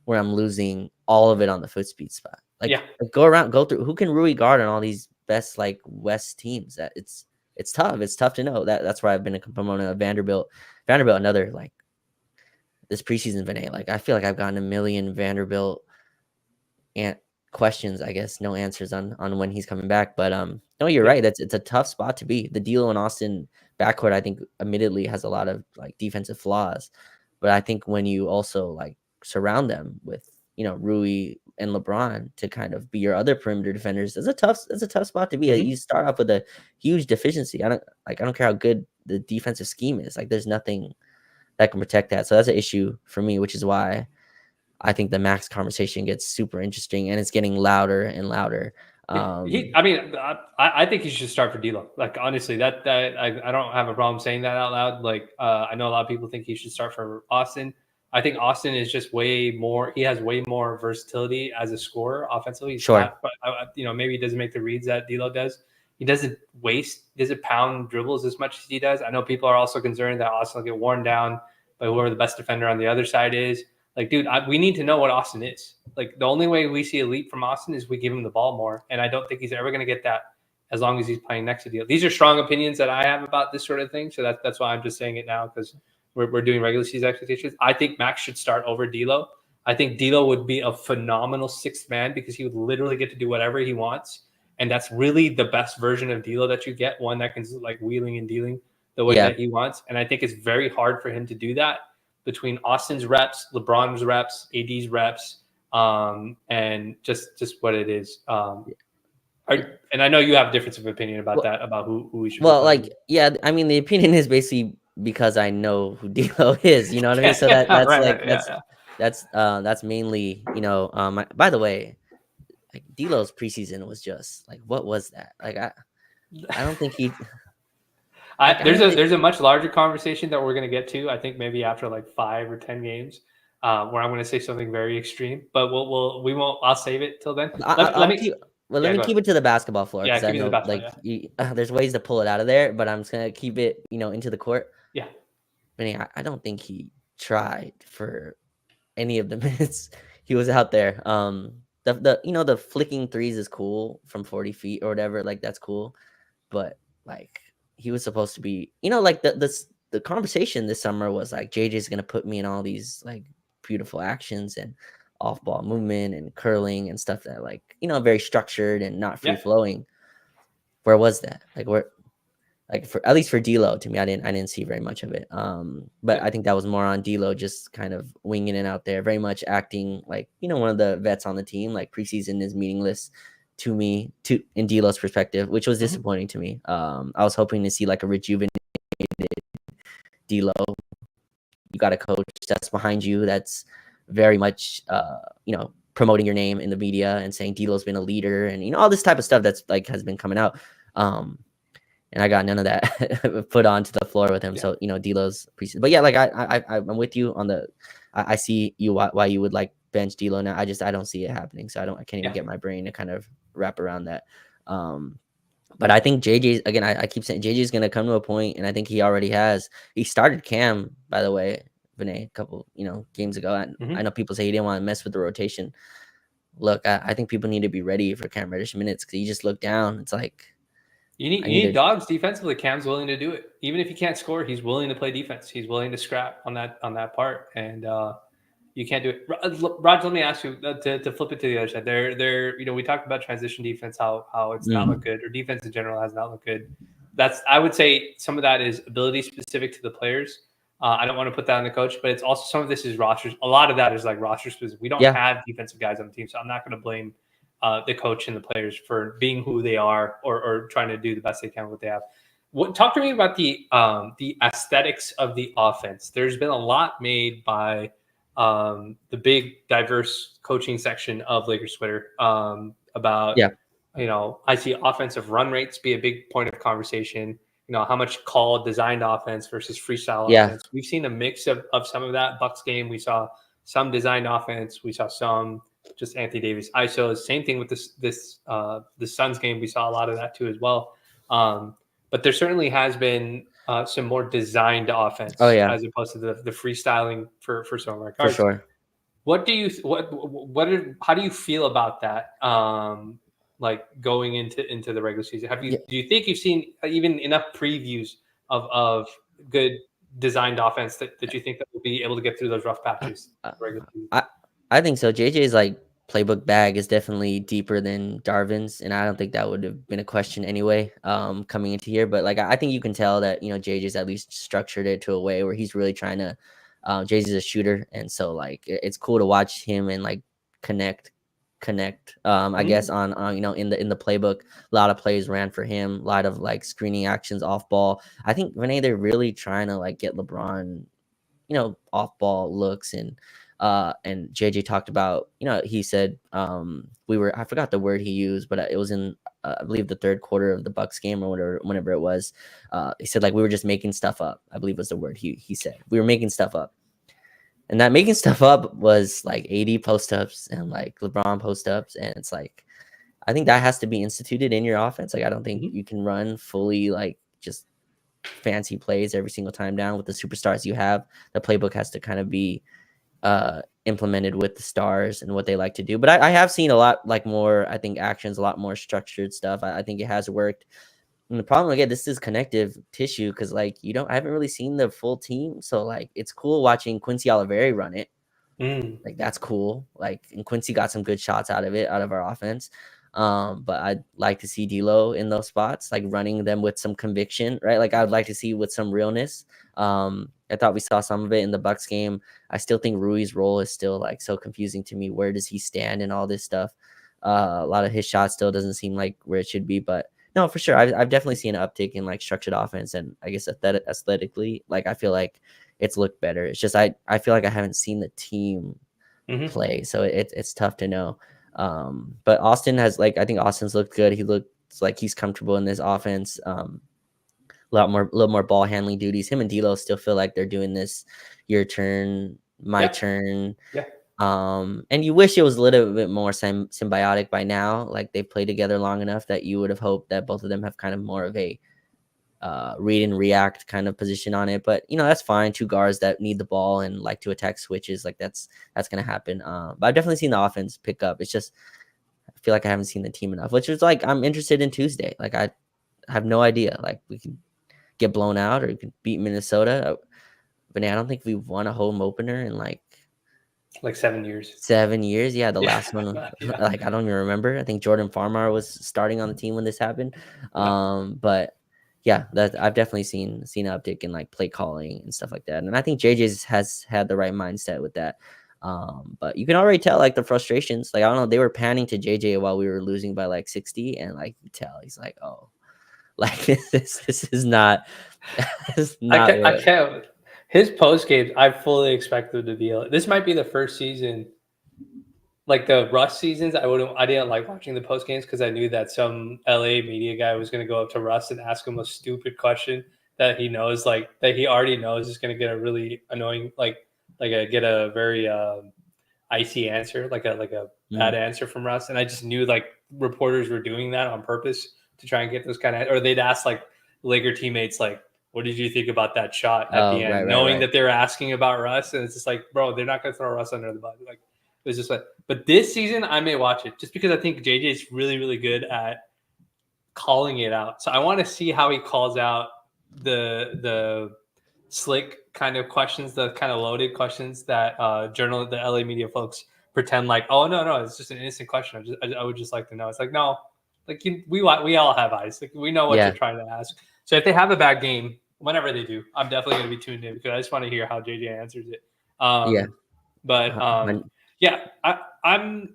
where I'm losing all of it on the foot speed spot. Like go through, who can Rui guard on all these best like West teams? That it's tough. It's tough to know. That's why I've been a component of Vanderbilt. Another like this preseason Vinay. Like I feel like I've gotten a million Vanderbilt and questions. I guess no answers on when he's coming back. But no, you're right. It's a tough spot to be. The D'Lo and Austin backcourt, I think, admittedly has a lot of like defensive flaws. But I think when you also like surround them with Rui and LeBron to kind of be your other perimeter defenders, it's a tough spot to be. You start off with a huge deficiency. I don't care how good the defensive scheme is. Like there's nothing that can protect that. So that's an issue for me, which is why I think the Max conversation gets super interesting and it's getting louder and louder. I think he should start for D'Lo. Like honestly, that I don't have a problem saying that out loud. Like I know a lot of people think he should start for Austin. I think Austin is just way more. He has way more versatility as a scorer offensively. He's not, but maybe he doesn't make the reads that D'Lo does. He doesn't pound dribbles as much as he does. I know people are also concerned that Austin will get worn down by whoever the best defender on the other side is. Like, dude, we need to know what Austin is. Like, the only way we see a leap from Austin is we give him the ball more. And I don't think he's ever going to get that as long as he's playing next to D'Lo. These are strong opinions that I have about this sort of thing. So that's why I'm just saying it now because we're doing regular season expectations. I think Max should start over D'Lo. I think D'Lo would be a phenomenal sixth man because he would literally get to do whatever he wants. And that's really the best version of D'Lo that you get, one that can like wheeling and dealing the way that he wants. And I think it's very hard for him to do that between Austin's reps, LeBron's reps, AD's reps, and just what it is. And I know you have a difference of opinion about that, about who we should. Well, like, yeah, I mean, the opinion is basically because I know who D'Lo is. You know what I mean? So that's mainly, by the way, like D'Lo's preseason was just like, what was that? Like, I don't think he. There's a much larger conversation that we're going to get to. I think maybe after like 5 or 10 games, where I'm going to say something very extreme. But we won't. I'll save it till then. Let me keep it to the basketball floor. Yeah, keep it to the basketball, there's ways to pull it out of there, but I'm just going to keep it, into the court. Yeah. I don't think he tried for any of the minutes he was out there. The flicking threes is cool from 40 feet or whatever. Like that's cool, but like he was supposed to be, like the the conversation this summer was like JJ's gonna put me in all these like beautiful actions and off ball movement and curling and stuff that like very structured and not free flowing. Where was that? Like where? Like for at least for D'Lo, to me, I didn't see very much of it. But I think that was more on D'Lo, just kind of winging it out there, very much acting like one of the vets on the team. Like preseason is meaningless to me, in D'Lo's perspective, which was disappointing to me. I was hoping to see like a rejuvenated D'Lo. You got a coach that's behind you, that's very much promoting your name in the media and saying D'Lo's been a leader and all this type of stuff that's like has been coming out. And I got none of that put onto the floor with him. So D'Lo's preseason, but yeah, like I'm with you on the. I see you why you would like bench D'Lo now. I don't see it happening. So I can't even get my brain to kind of wrap around that. But I think JJ again. I keep saying JJ is going to come to a point, and I think he already has. He started Cam, by the way, Vinay, a couple games ago. And I know people say he didn't want to mess with the rotation. Look, I think people need to be ready for Cam Reddish minutes because you just look down. It's like. You need dogs defensively. Cam's willing to do it. Even if he can't score, he's willing to play defense. He's willing to scrap on that part. And you can't do it. Raj, let me ask you to flip it to the other side. We talked about transition defense, how it's not looked good, or defense in general has not looked good. I would say some of that is ability specific to the players. I don't want to put that on the coach, but it's also some of this is rosters. A lot of that is like roster specific. We don't have defensive guys on the team, so I'm not going to blame the coach and the players for being who they are or trying to do the best they can with what they have. Talk to me about the aesthetics of the offense. There's been a lot made by the big diverse coaching section of Lakers Twitter about I see offensive run rates be a big point of conversation. How much called designed offense versus freestyle offense. We've seen a mix of some of that. Bucks game, we saw some designed offense. We saw some just Anthony Davis ISOs. Same thing with the Suns game. We saw a lot of that too as well. But there certainly has been some more designed offense as opposed to the freestyling for some of our guards. For sure. How do you feel about that? Like going into the regular season, do you think you've seen even enough previews of good designed offense that you think that will be able to get through those rough patches? I think so. JJ's like playbook bag is definitely deeper than Darvin's, and I don't think that would have been a question anyway coming into here. But like I think you can tell that JJ's at least structured it to a way where he's really trying to. JJ's a shooter, and so like it's cool to watch him and like connect. I guess on in the playbook, a lot of plays ran for him, a lot of like screening actions off ball. I think Renee, they're really trying to like get LeBron, off ball looks and JJ talked about, he said I forgot the word he used, but it was in I believe the third quarter of the Bucks game or whenever it was. He said like we were just making stuff up. I believe was the word he said. We were making stuff up. And that making stuff up was like 80 post-ups and like LeBron post-ups. And it's like, I think that has to be instituted in your offense. Like, I don't think you can run fully like just fancy plays every single time down with the superstars you have. The playbook has to kind of be implemented with the stars and what they like to do. But I have seen a lot like more, I think, actions, a lot more structured stuff. I think it has worked. And the problem again, this is connective tissue because like I haven't really seen the full team. So like it's cool watching Quincy Oliveri run it. Like that's cool. Like and Quincy got some good shots out of our offense. But I'd like to see D'Lo in those spots, like running them with some conviction, right? Like I would like to see with some realness. I thought we saw some of it in the Bucks game. I still think Rui's role is still like so confusing to me. Where does he stand and all this stuff? A lot of his shots still doesn't seem like where it should be, but no, for sure. I've definitely seen an uptick in like structured offense and I guess aesthetically, like I feel like it's looked better. It's just I feel like I haven't seen the team play, so it's tough to know. But Austin has I think Austin's looked good. He looks like he's comfortable in this offense. A little more ball handling duties. Him and D'Lo still feel like they're doing this your turn, my turn. Yeah. And you wish it was a little bit more symbiotic by now. Like they've played together long enough that you would have hoped that both of them have kind of more of a read and react kind of position on it. But that's fine. Two guards that need the ball and like to attack switches, like that's gonna happen. But I've definitely seen the offense pick up. It's just I feel like I haven't seen the team enough, which is like I'm interested in Tuesday. Like I have no idea. Like we can get blown out or beat Minnesota. But I don't think we've won a home opener in like 7 years. 7 years. Yeah, the last one, like I don't even remember. I think Jordan Farmar was starting on the team when this happened. But yeah, that I've definitely seen an uptick in like play calling and stuff like that. And I think JJ's has had the right mindset with that. But you can already tell like the frustrations. Like I don't know, they were panning to JJ while we were losing by like 60, and like you tell he's like, oh, like this is not. I can't. His post games, I fully expected to be. This might be the first season, like the Russ seasons. I didn't like watching the post games because I knew that some LA media guy was going to go up to Russ and ask him a stupid question that he knows, like that he already knows is going to get a really annoying, get a very icy answer, like a bad answer from Russ. And I just knew like reporters were doing that on purpose to try and get those kind of, or they'd ask like Laker teammates, like, what did you think about that shot at the end? Knowing that they were asking about Russ. And it's just like, bro, they're not going to throw Russ under the bus. Like, it was just like, but this season I may watch it just because I think JJ is really, really good at calling it out. So I want to see how he calls out the slick kind of questions, the kind of loaded questions that the LA media folks pretend like, oh no, it's just an innocent question. I would just like to know. It's like, no, like we all have eyes. Like we know what you're trying to ask. So if they have a bad game, whenever they do, I'm definitely going to be tuned in because I just want to hear how JJ answers it. I'm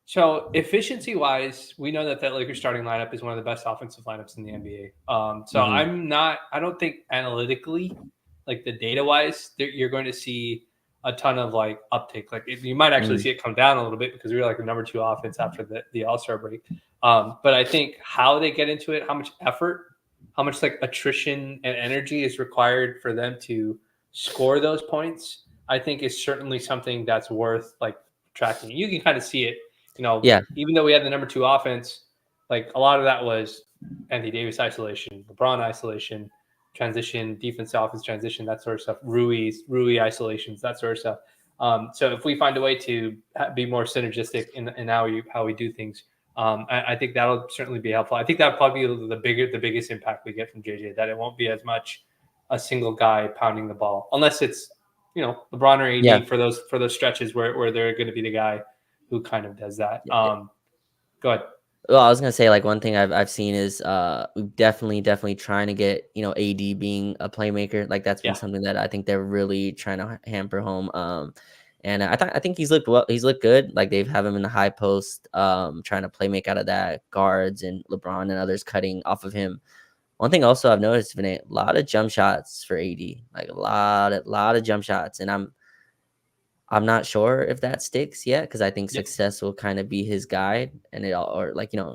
so efficiency wise, we know that Lakers starting lineup is one of the best offensive lineups in the NBA. I don't think analytically, like the data wise, you're going to see a ton of like uptake. Like you might actually see it come down a little bit because we were like the number 2 offense after the All-Star break. But I think how they get into it, how much effort, how much like attrition and energy is required for them to score those points, I think is certainly something that's worth like tracking. You can kind of see it, even though we had the number 2 offense, like a lot of that was Anthony Davis isolation, LeBron isolation, transition, defense to offense transition, that sort of stuff, Rui isolations, that sort of stuff. So if we find a way to be more synergistic in how we do things, I think that'll certainly be helpful. I think that'll probably be the biggest impact we get from JJ, that it won't be as much a single guy pounding the ball, unless it's, LeBron or AD for those stretches where they're going to be the guy who kind of does that. Go ahead. Well, I was gonna say like one thing I've seen is definitely trying to get AD being a playmaker. Like that's been something that I think they're really trying to hamper home. And I think he's looked well. He's looked good. Like they've have him in the high post, trying to play make out of that, guards and LeBron and others cutting off of him. One thing also I've noticed been a lot of jump shots for AD, like a lot of jump shots, and I'm not sure if that sticks yet because I think success will kind of be his guide, and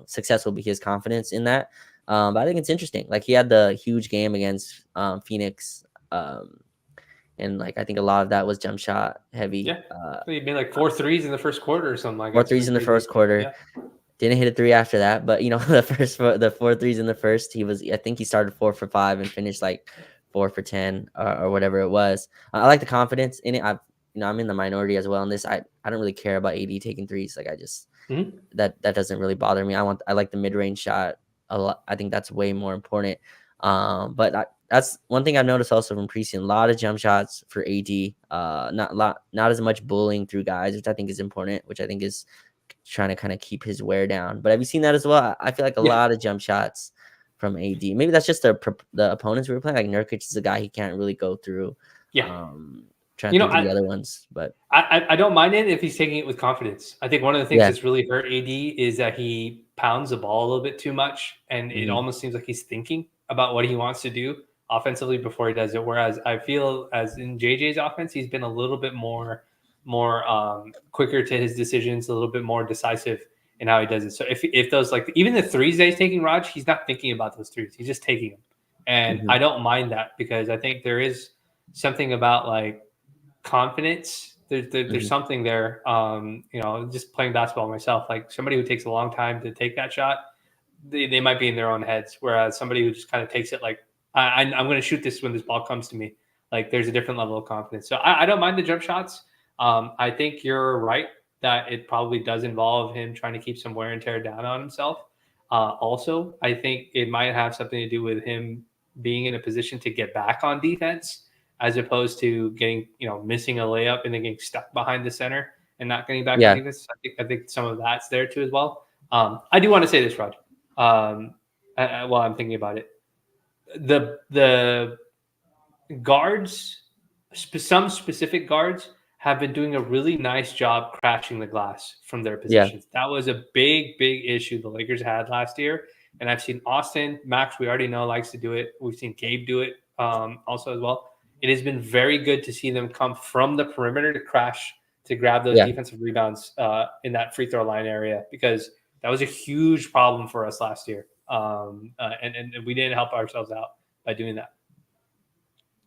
success will be his confidence in that. But I think it's interesting. Like he had the huge game against Phoenix, and like I think a lot of that was jump shot heavy. Yeah, he made like 4 threes in the first quarter or something like that. 4 threes in the first quarter. Yeah. Didn't hit a 3 after that, but the 4 threes in the first, I think he started 4 for 5 and finished like 4 for 10 or whatever it was. I like the confidence in it. I'm in the minority as well in this. I don't really care about AD taking threes. Like I just that doesn't really bother me. I like the mid-range shot a lot. I think that's way more important. But that's one thing I've noticed also from preseason. A lot of jump shots for AD. Not as much bullying through guys, which I think is important. Which I think is trying to kind of keep his wear down. But have you seen that as well? I feel like a lot of jump shots from AD. Maybe that's just the opponents we were playing. Like Nurkic is a guy he can't really go through. Trying to think of the other ones, but I don't mind it if he's taking it with confidence. I think one of the things that's really hurt AD is that he pounds the ball a little bit too much, and it almost seems like he's thinking about what he wants to do offensively before he does it. Whereas I feel as in JJ's offense, he's been a little bit more quicker to his decisions, a little bit more decisive in how he does it. So if those, like even the threes that he's taking, Raj, he's not thinking about those threes. He's just taking them. And I don't mind that because I think there is something about like confidence. There's something there. Just playing basketball myself, like somebody who takes a long time to take that shot, they might be in their own heads. Whereas somebody who just kind of takes it like, I'm going to shoot this when this ball comes to me. Like there's a different level of confidence. So I don't mind the jump shots. I think you're right that it probably does involve him trying to keep some wear and tear down on himself. Also, I think it might have something to do with him being in a position to get back on defense, as opposed to getting, missing a layup and then getting stuck behind the center and not getting back on defense. I think some of that's there too as well. I do want to say this, Rod. While I'm thinking about it, the guards, some specific guards, have been doing a really nice job crashing the glass from their positions. That was a big issue the Lakers had last year. And I've seen Austin, Max, we already know, likes to do it. We've seen Gabe do it also as well. It has been very good to see them come from the perimeter to crash, to grab those defensive rebounds in that free throw line area, because that was a huge problem for us last year. And we didn't help ourselves out by doing that.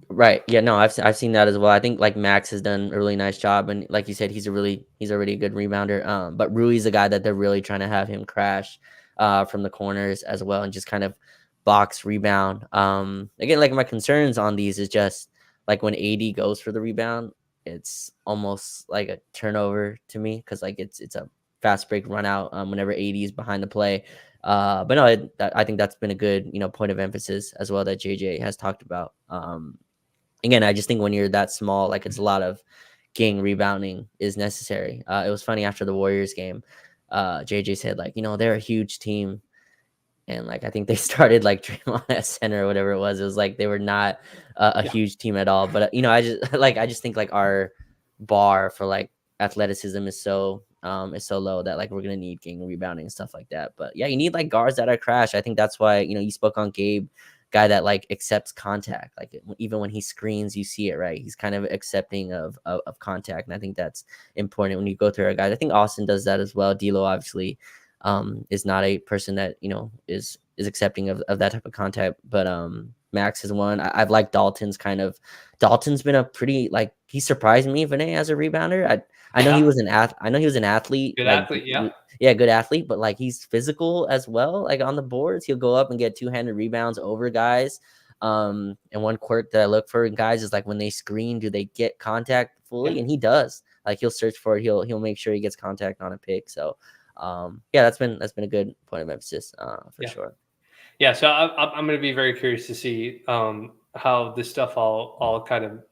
Right. Yeah, no, I've seen that as well. I think like Max has done a really nice job, and like you said, he's already a good rebounder. But Rui's a guy that they're really trying to have him crash from the corners as well, and just kind of box rebound. Again, like my concerns on these is just like when AD goes for the rebound, it's almost like a turnover to me, because like it's a fast break run out whenever AD is behind the play. But no, I think that's been a good point of emphasis as well that JJ has talked about. Again, I just think when you're that small, like it's a lot of gang rebounding is necessary. It was funny after the Warriors game, JJ said like, they're a huge team. And like, I think they started like Draymond at center or whatever it was. It was like, they were not a huge team at all. But, I just think like our bar for like athleticism is so low that like we're going to need gang rebounding and stuff like that. But yeah, you need like guards that are crash. I think that's why, you spoke on Gabe, guy that like accepts contact. Like even when he screens, you see it, right? He's kind of accepting of contact. And I think that's important when you go through our guys. I think Austin does that as well. D'Lo obviously is not a person that, is accepting of that type of contact. But Max is one. I've liked Dalton's been a pretty, like, he surprised me, Vinay, as a rebounder. I know he was an athlete. Good like, athlete, yeah. Yeah, good athlete, but like he's physical as well. Like on the boards, he'll go up and get two-handed rebounds over guys. And one quirk that I look for in guys is like when they screen, do they get contact fully? Yeah. And he does. Like he'll search for it. He'll make sure he gets contact on a pick. So that's been a good point of emphasis for sure. Yeah, so I'm going to be very curious to see how this stuff all kind of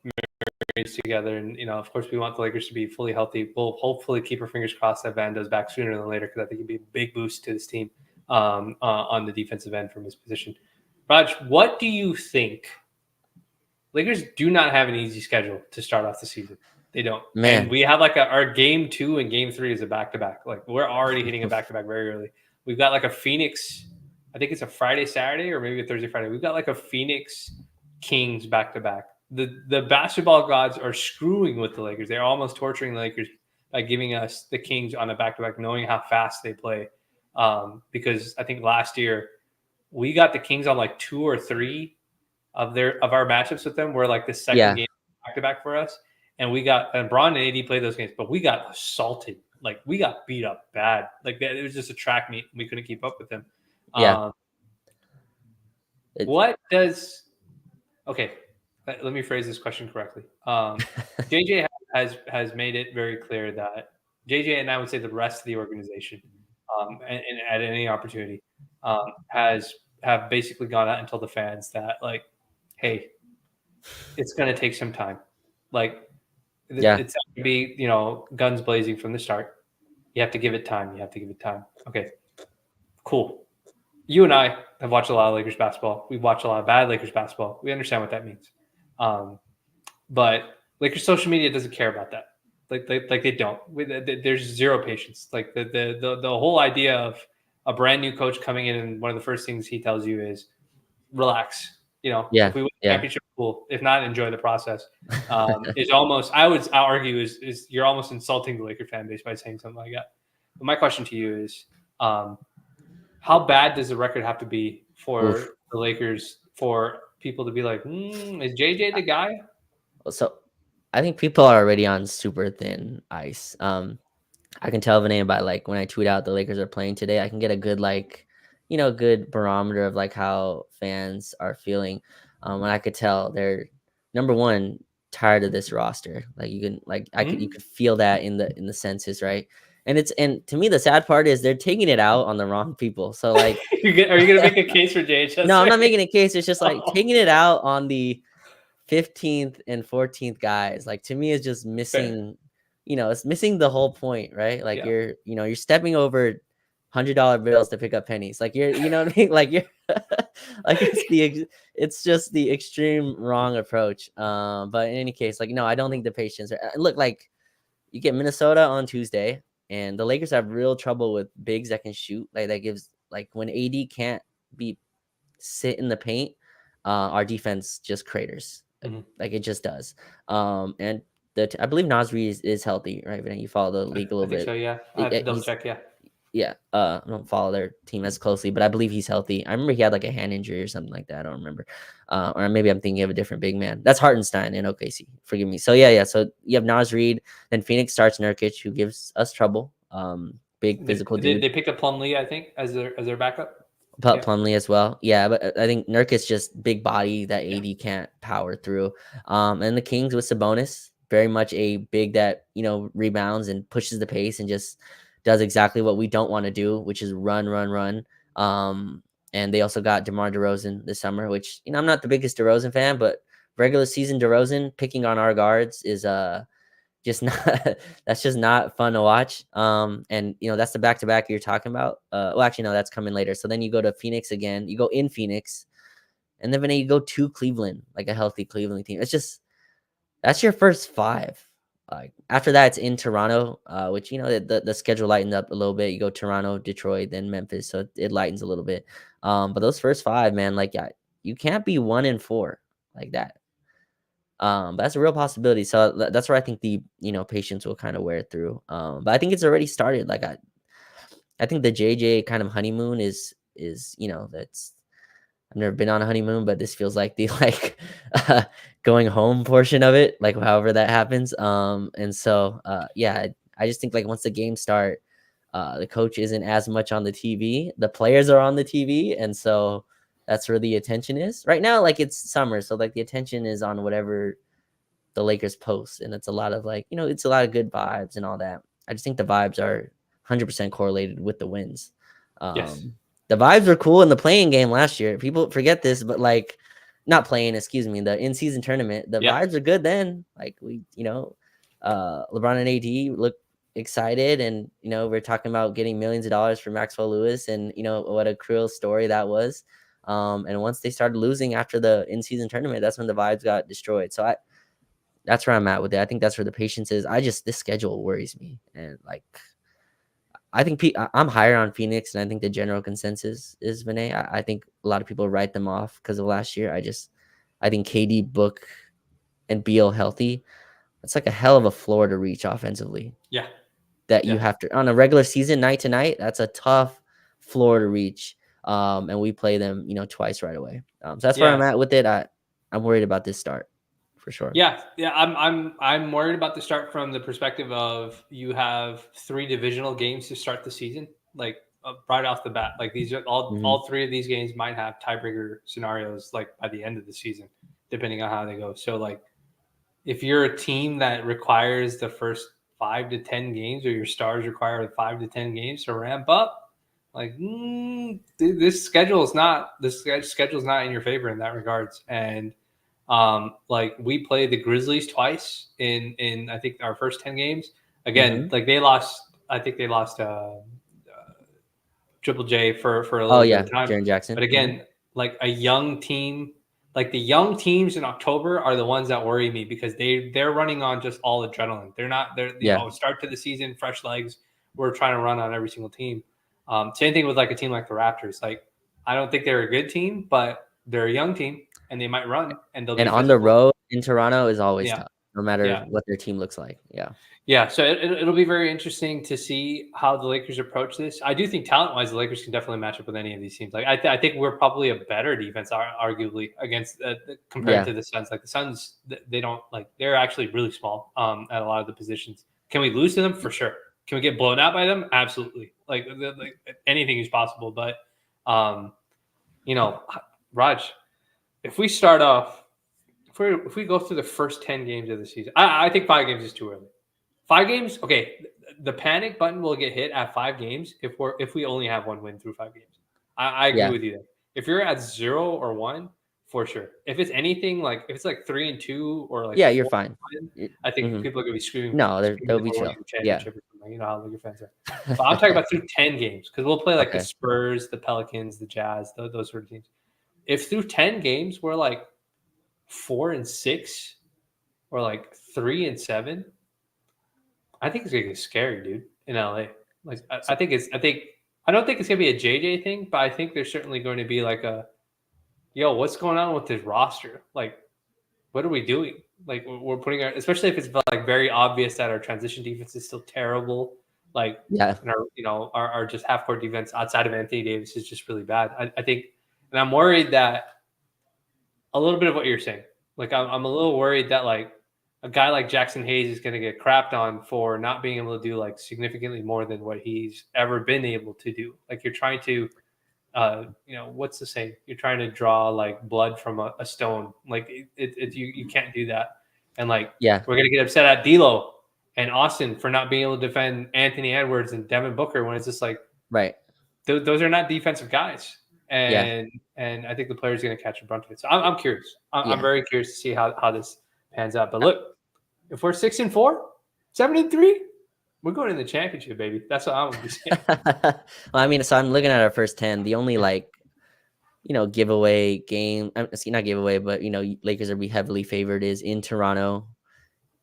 marries together. And, of course, we want the Lakers to be fully healthy. We'll hopefully keep our fingers crossed that Van does back sooner than later, because I think it'd be a big boost to this team on the defensive end from his position. Raj, what do you think? Lakers do not have an easy schedule to start off the season. They don't. Man. And we have like our game 2 and game 3 is a back-to-back. Like we're already hitting a back-to-back very early. We've got like a Phoenix, I think it's a Friday, Saturday, or maybe a Thursday, Friday. We've got like a Phoenix Kings back-to-back. The basketball gods are screwing with the Lakers. They're almost torturing the Lakers by giving us the Kings on a back-to-back, knowing how fast they play. Because I think last year we got the Kings on like 2 or 3 of our matchups with them, were like the second game back-to-back for us. And Bron and AD played those games, but we got assaulted. Like we got beat up bad. Like it was just a track meet. We couldn't keep up with them. Yeah. Okay. Let me phrase this question correctly. JJ has made it very clear that JJ, and I would say the rest of the organization, and at any opportunity, have basically gone out and told the fans that, like, hey, it's going to take some time. Like, it's going to be, guns blazing from the start. You have to give it time. Okay, cool. You and I have watched a lot of Lakers basketball. We've watched a lot of bad Lakers basketball. We understand what that means. But Lakers social media doesn't care about that. Like they don't. There's zero patience. Like the whole idea of a brand new coach coming in, and one of the first things he tells you is relax. If we win the championship, cool. If not, enjoy the process. Is almost, I would argue, is you're almost insulting the Laker fan base by saying something like that. But my question to you is, how bad does the record have to be for the Lakers for people to be like, is JJ the guy? So I think people are already on super thin ice. I can tell Vinay by like when I tweet out the Lakers are playing today, I can get a good good barometer of like how fans are feeling. And I could tell they're, number one, tired of this roster. Like you can you could feel that in the census, right? And to me, the sad part is they're taking it out on the wrong people. So like, are you gonna make a case for JHS? No, I'm not making a case. It's just like taking it out on the 15th and 14th guys. Like to me, it's just missing. It's missing the whole point, right? Like you're stepping over $100 bills to pick up pennies. Like you know what I mean? Like you're like it's just the extreme wrong approach. But in any case, like no, I don't think the patience are. Look, like you get Minnesota on Tuesday, and the Lakers have real trouble with bigs that can shoot. Like that gives like when AD can't be sit in the paint, our defense just craters. Like it just does. And I believe Nasri is healthy, right? But you follow the league a little bit. So yeah, I have to double check. I don't follow their team as closely, but I believe he's healthy. I remember he had like a hand injury or something like that. I don't remember. Or maybe I'm thinking of a different big man. That's Hartenstein in OKC. Forgive me. So yeah. So you have Naz Reid, then Phoenix starts Nurkic, who gives us trouble. Big physical dude. They picked up Plumlee, I think, as their backup. Plumlee as well. Yeah, but I think Nurkic just big body that AD can't power through. And the Kings with Sabonis, very much a big that, rebounds and pushes the pace and just does exactly what we don't want to do, which is run. And they also got DeMar DeRozan this summer, which, I'm not the biggest DeRozan fan, but regular season DeRozan picking on our guards is just not that's just not fun to watch. And that's the back-to-back you're talking about. Well, actually, no, that's coming later. So then you go to Phoenix again. You go in Phoenix, and then you go to Cleveland, like a healthy Cleveland team. It's just that's your first 5. Like after that, it's in Toronto, which the schedule lightened up a little bit. You go Toronto, Detroit, then Memphis, so it lightens a little bit. But those first 5, man, like you can't be 1-4 like that. That's a real possibility. So that's where I think the patience will kind of wear through. But I think it's already started. Like I think the JJ kind of honeymoon is that's I've never been on a honeymoon, but this feels like the going home portion of it, like however that happens. And so yeah, I just think like once the games start, the coach isn't as much on the TV. The players are on the TV, and so that's where the attention is right now. Like it's summer, so like the attention is on whatever the Lakers post, and it's a lot of like it's a lot of good vibes and all that. I just think the vibes are 100% correlated with the wins. Yes. The vibes were cool in the playing game last year. People forget this, but like not playing, excuse me, the in-season tournament, the vibes are good then. Like we, LeBron and AD look excited, and we're talking about getting millions of dollars for Maxwell Lewis, and what a cruel story that was. And once they started losing after the in-season tournament, that's when the vibes got destroyed. So that's where I'm at with it. I think that's where the patience is. This schedule worries me, and like I think I'm higher on Phoenix, and I think the general consensus is Vinay. I think a lot of people write them off because of last year. I think KD, Book, and Beal healthy. It's like a hell of a floor to reach offensively. Yeah. You have to on a regular season night to night. That's a tough floor to reach. And we play them, twice right away. So that's where I'm at with it. I'm worried about this start for sure. Yeah. I'm worried about the start from the perspective of you have 3 divisional games to start the season, like right off the bat. Like these are all 3 of these games might have tiebreaker scenarios, like by the end of the season, depending on how they go. So like, if you're a team that requires the first 5 to 10 games, or your stars require 5 to 10 games to ramp up, like this schedule is not in your favor in that regards. And like we played the Grizzlies twice in I think our first 10 games. Again, like they lost. I think they lost Triple J for a little bit of time. Jaren Jackson. But again, like a young team. Like the young teams in October are the ones that worry me because they're running on just all adrenaline. They're start to the season, fresh legs. We're trying to run on every single team. Same thing with like a team like the Raptors. Like I don't think they're a good team, but they're a young team and they might run and they'll. And on the road in Toronto is always tough, no matter what their team looks like. Yeah, so it'll be very interesting to see how the Lakers approach this. I do think talent-wise, the Lakers can definitely match up with any of these teams. Like I think we're probably a better defense, arguably, against compared to the Suns. Like the Suns, they don't they're actually really small at a lot of the positions. Can we lose to them? For sure. Can we get blown out by them? Absolutely. Like anything is possible. But Raj, if we start off, if we go through the first 10 games of the season, I think 5 games is too early. 5 games? Okay. the panic button will get hit at 5 games if we only have 1 win through 5 games. I agree with you there. If you're at 0 or 1, for sure. If it's anything like if it's like 3 and 2 or like you're 4 fine. and 1, I think people are gonna be screaming. No, they'll be for chill. winning the championship or something. You know how Lakers fans are. But I'm talking about through 10 games because we'll play like the Spurs, the Pelicans, the Jazz, those sort of teams. If through 10 games we're like 4 and 6 or like 3 and 7, I think it's gonna get scary, dude. In LA, like I don't think it's gonna be a JJ thing, but I think there's certainly going to be like a, yo, what's going on with this roster? Like, what are we doing? Like we're putting our, especially if it's like very obvious that our transition defense is still terrible. Like, and our just half court defense outside of Anthony Davis is just really bad. I think, and I'm worried that a little bit of what you're saying. Like I'm a little worried that like a guy like Jackson Hayes is going to get crapped on for not being able to do like significantly more than what he's ever been able to do. Like you're trying to, what's the saying? You're trying to draw like blood from a stone. Like you can't do that. And like, we're going to get upset at D'Lo and Austin for not being able to defend Anthony Edwards and Devin Booker when it's just like, right. Those are not defensive guys. And I think the player's going to catch a brunt of it. So I'm curious. I'm very curious to see how this pans out. But look, if we're 6-4, 7-3, we're going in the championship, baby. That's what I'm going to be saying. Well, I mean, so I'm looking at our first 10. The only giveaway game, not giveaway, but Lakers are heavily favored is in Toronto,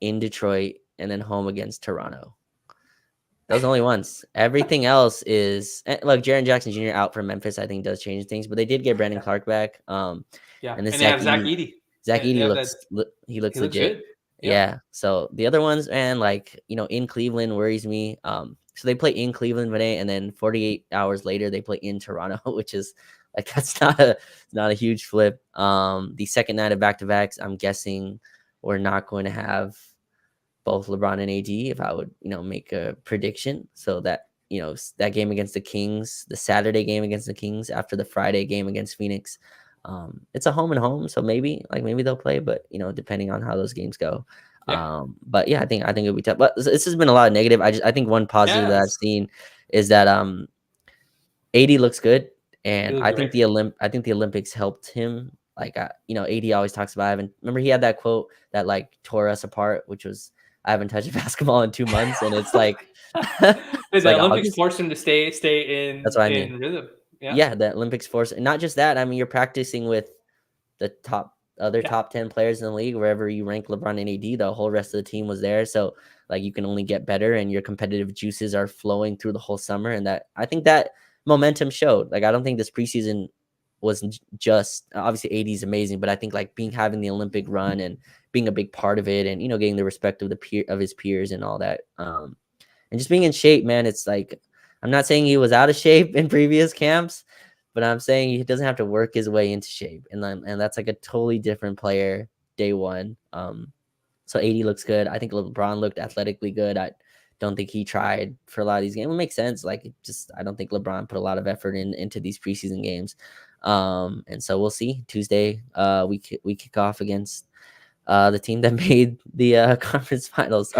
in Detroit, and then home against Toronto. Those are the only ones. Everything else is look. Jaren Jackson Jr. out for Memphis, I think does change things, but they did get Brandon Clark back. And then they have Zach Edey. Zach Edey looks legit. Good. Yeah. So the other ones, and in Cleveland worries me. So they play in Cleveland today, and then 48 hours later they play in Toronto, which is like that's not a huge flip. The second night of back-to-backs, I'm guessing we're not going to have both LeBron and AD, if I would, make a prediction. So that, that game against the Kings, the Saturday game against the Kings after the Friday game against Phoenix, it's a home and home. So maybe they'll play, but, depending on how those games go. Yeah. But yeah, I think it'll be tough. But this has been a lot of negative. I think one positive that I've seen is that AD looks good. And I think the Olympics helped him. Like, AD always talks about, remember he had that quote that like tore us apart, which was, I haven't touched basketball in 2 months, and it's like the Olympics forced him to stay in. That's what I mean. Rhythm. Yeah, the Olympics forced, and not just that. I mean, you're practicing with the top 10 players in the league, wherever you rank LeBron and AD. The whole rest of the team was there, so like you can only get better, and your competitive juices are flowing through the whole summer. And that I think that momentum showed. Like I don't think this preseason was just obviously AD is amazing, but I think like having the Olympic run and being a big part of it, and getting the respect of his peers and all that, and just being in shape, man. It's like I'm not saying he was out of shape in previous camps, but I'm saying he doesn't have to work his way into shape, and that's like a totally different player day one. So AD looks good. I think LeBron looked athletically good. I don't think he tried for a lot of these games. It makes sense. Like I don't think LeBron put a lot of effort into these preseason games. And so we'll see. Tuesday, we kick off against the team that made the conference finals.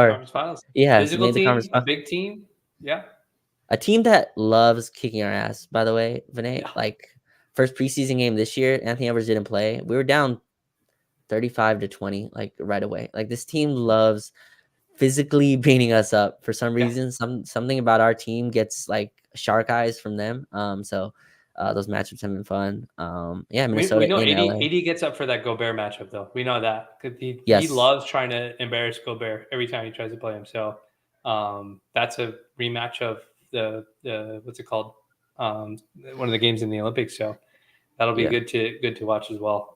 Yeah, physical made the team, a big team. Yeah, a team that loves kicking our ass. By the way, Vinay, like first preseason game this year, Anthony Edwards didn't play. We were down 35-20, like right away. Like this team loves physically beating us up for some reason. Something about our team gets like shark eyes from them. So those matchups have been fun. Minnesota. We know AD gets up for that Gobert matchup though. We know that because he loves trying to embarrass Gobert every time he tries to play him. So that's a rematch of the what's it called? One of the games in the Olympics. So that'll be good to watch as well.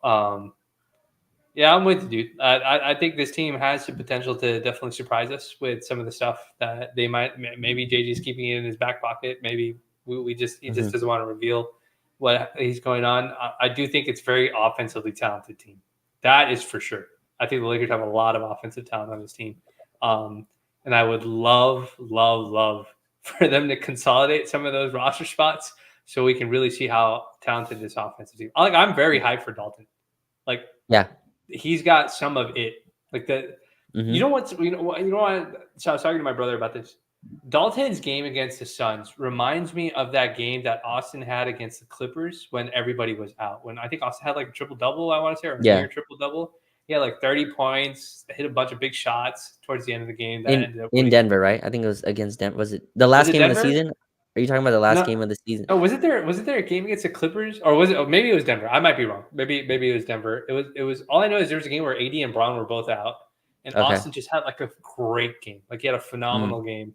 I'm with you, dude. I think this team has the potential to definitely surprise us with some of the stuff that they might. Maybe JJ's keeping it in his back pocket. Maybe he just doesn't want to reveal what he's going on. I do think it's a very offensively talented team. That is for sure. I think the Lakers have a lot of offensive talent on this team. And I would love for them to consolidate some of those roster spots so we can really see how talented this offensive team. I'm very hyped for Dalton. He's got some of it. Like the you know what? So I was talking to my brother about this. Dalton's game against the Suns reminds me of that game that Austin had against the Clippers when everybody was out. When I think Austin had like a triple-double, I want to say, or a near triple-double. He had like 30 points, hit a bunch of big shots towards the end of the game. That ended up in Denver, right? I think it was against Denver. Was it the last game of the season? Are you talking about the last game of the season? Oh, was it there a game against the Clippers, or was it? Oh, maybe it was Denver. I might be wrong. Maybe it was Denver. It was. All I know is there was a game where AD and Braun were both out, and Austin just had like a great game. Like he had a phenomenal game.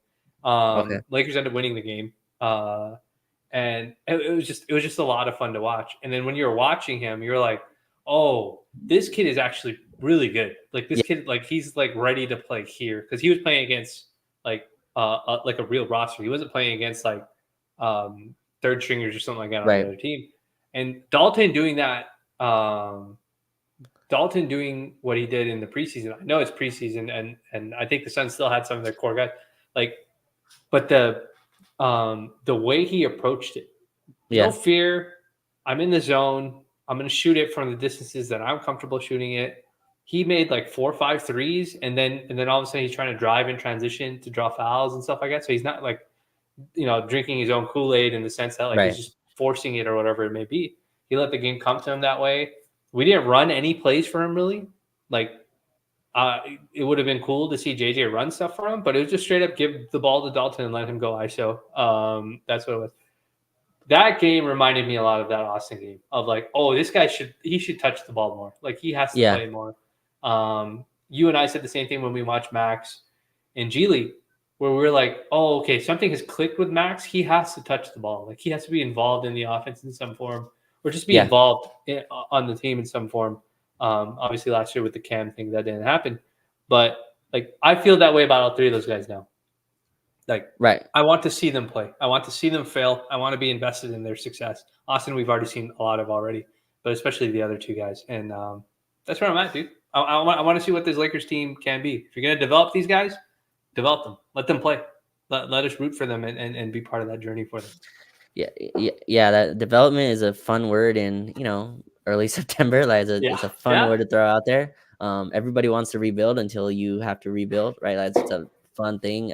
Lakers ended up winning the game, and it was just a lot of fun to watch. And then when you were watching him, you're like, oh, this kid is actually really good. Like this kid, like he's like ready to play here, because he was playing against like a real roster. He wasn't playing against like third stringers or something like that on the other team. And Dalton doing that, Dalton doing what he did in the preseason. I know it's preseason, and I think the Suns still had some of their core guys. Like, but the way he approached it, no fear. I'm in the zone. I'm going to shoot it from the distances that I'm comfortable shooting it. He made like 4 or 5 threes, and then all of a sudden he's trying to drive in transition to draw fouls and stuff like that. So he's not like, drinking his own Kool-Aid in the sense that like he's just forcing it or whatever it may be. He let the game come to him that way. We didn't run any plays for him really. Like it would have been cool to see JJ run stuff for him, but it was just straight up give the ball to Dalton and let him go ISO. That's what it was. That game reminded me a lot of that Austin game of like, oh, this guy should touch the ball more. Like he has to play more. You and I said the same thing when we watched Max in G League, where we were like, oh, okay, something has clicked with Max. He has to touch the ball. Like he has to be involved in the offense in some form, or just be involved on the team in some form. Obviously last year with the Cam thing that didn't happen, but like I feel that way about all three of those guys now. Like, I want to see them play. I want to see them fail. I want to be invested in their success. Austin, we've already seen a lot of already, but especially the other two guys. And that's where I'm at, dude. I want to see what this Lakers team can be. If you're going to develop these guys, develop them. Let them play. Let us root for them and be part of that journey for them. Yeah. That development is a fun word in, early September. Like it's a fun word to throw out there. Everybody wants to rebuild until you have to rebuild, right? It's a fun thing.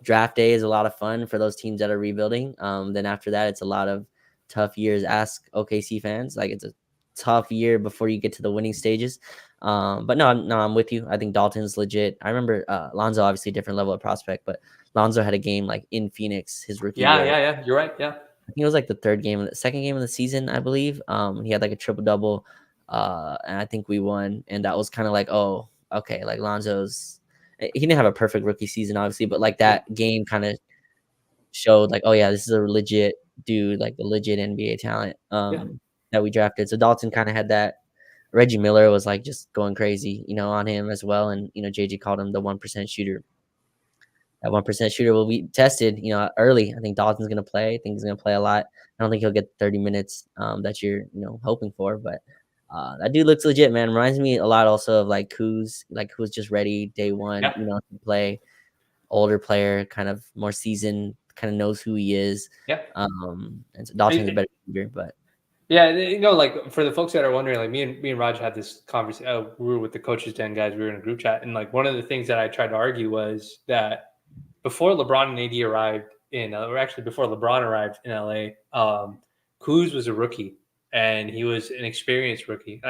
Draft day is a lot of fun for those teams that are rebuilding. Then after that, it's a lot of tough years. Ask OKC fans. Like it's a tough year before you get to the winning stages. But no, I'm with you. I think Dalton's legit. I remember Lonzo, obviously a different level of prospect, but Lonzo had a game like in Phoenix his rookie year. Yeah. You're right. Yeah. I think it was like the second game of the season, I believe. He had like a triple-double, and I think we won. And that was kind of like, oh, okay, like Lonzo's. He didn't have a perfect rookie season, obviously, but like that game kind of showed like, oh yeah, this is a legit dude, like the legit NBA talent that we drafted. So Dalton kind of had that. Reggie Miller was like just going crazy, on him as well. And, JJ called him the 1% shooter. That 1% shooter will be tested, early. I think Dalton's going to play. I think he's going to play a lot. I don't think he'll get 30 minutes that you're, hoping for, but that dude looks legit, man. Reminds me a lot also of like who's just ready day one, to play. Older player, kind of more seasoned, kind of knows who he is. And so Dalton's a better shooter, but like for the folks that are wondering, like me and Raj had this conversation. We were with the coaches den guys. We were in a group chat, and like one of the things that I tried to argue was that before LeBron and AD arrived before LeBron arrived in LA, Kuz was a rookie. And he was an experienced rookie.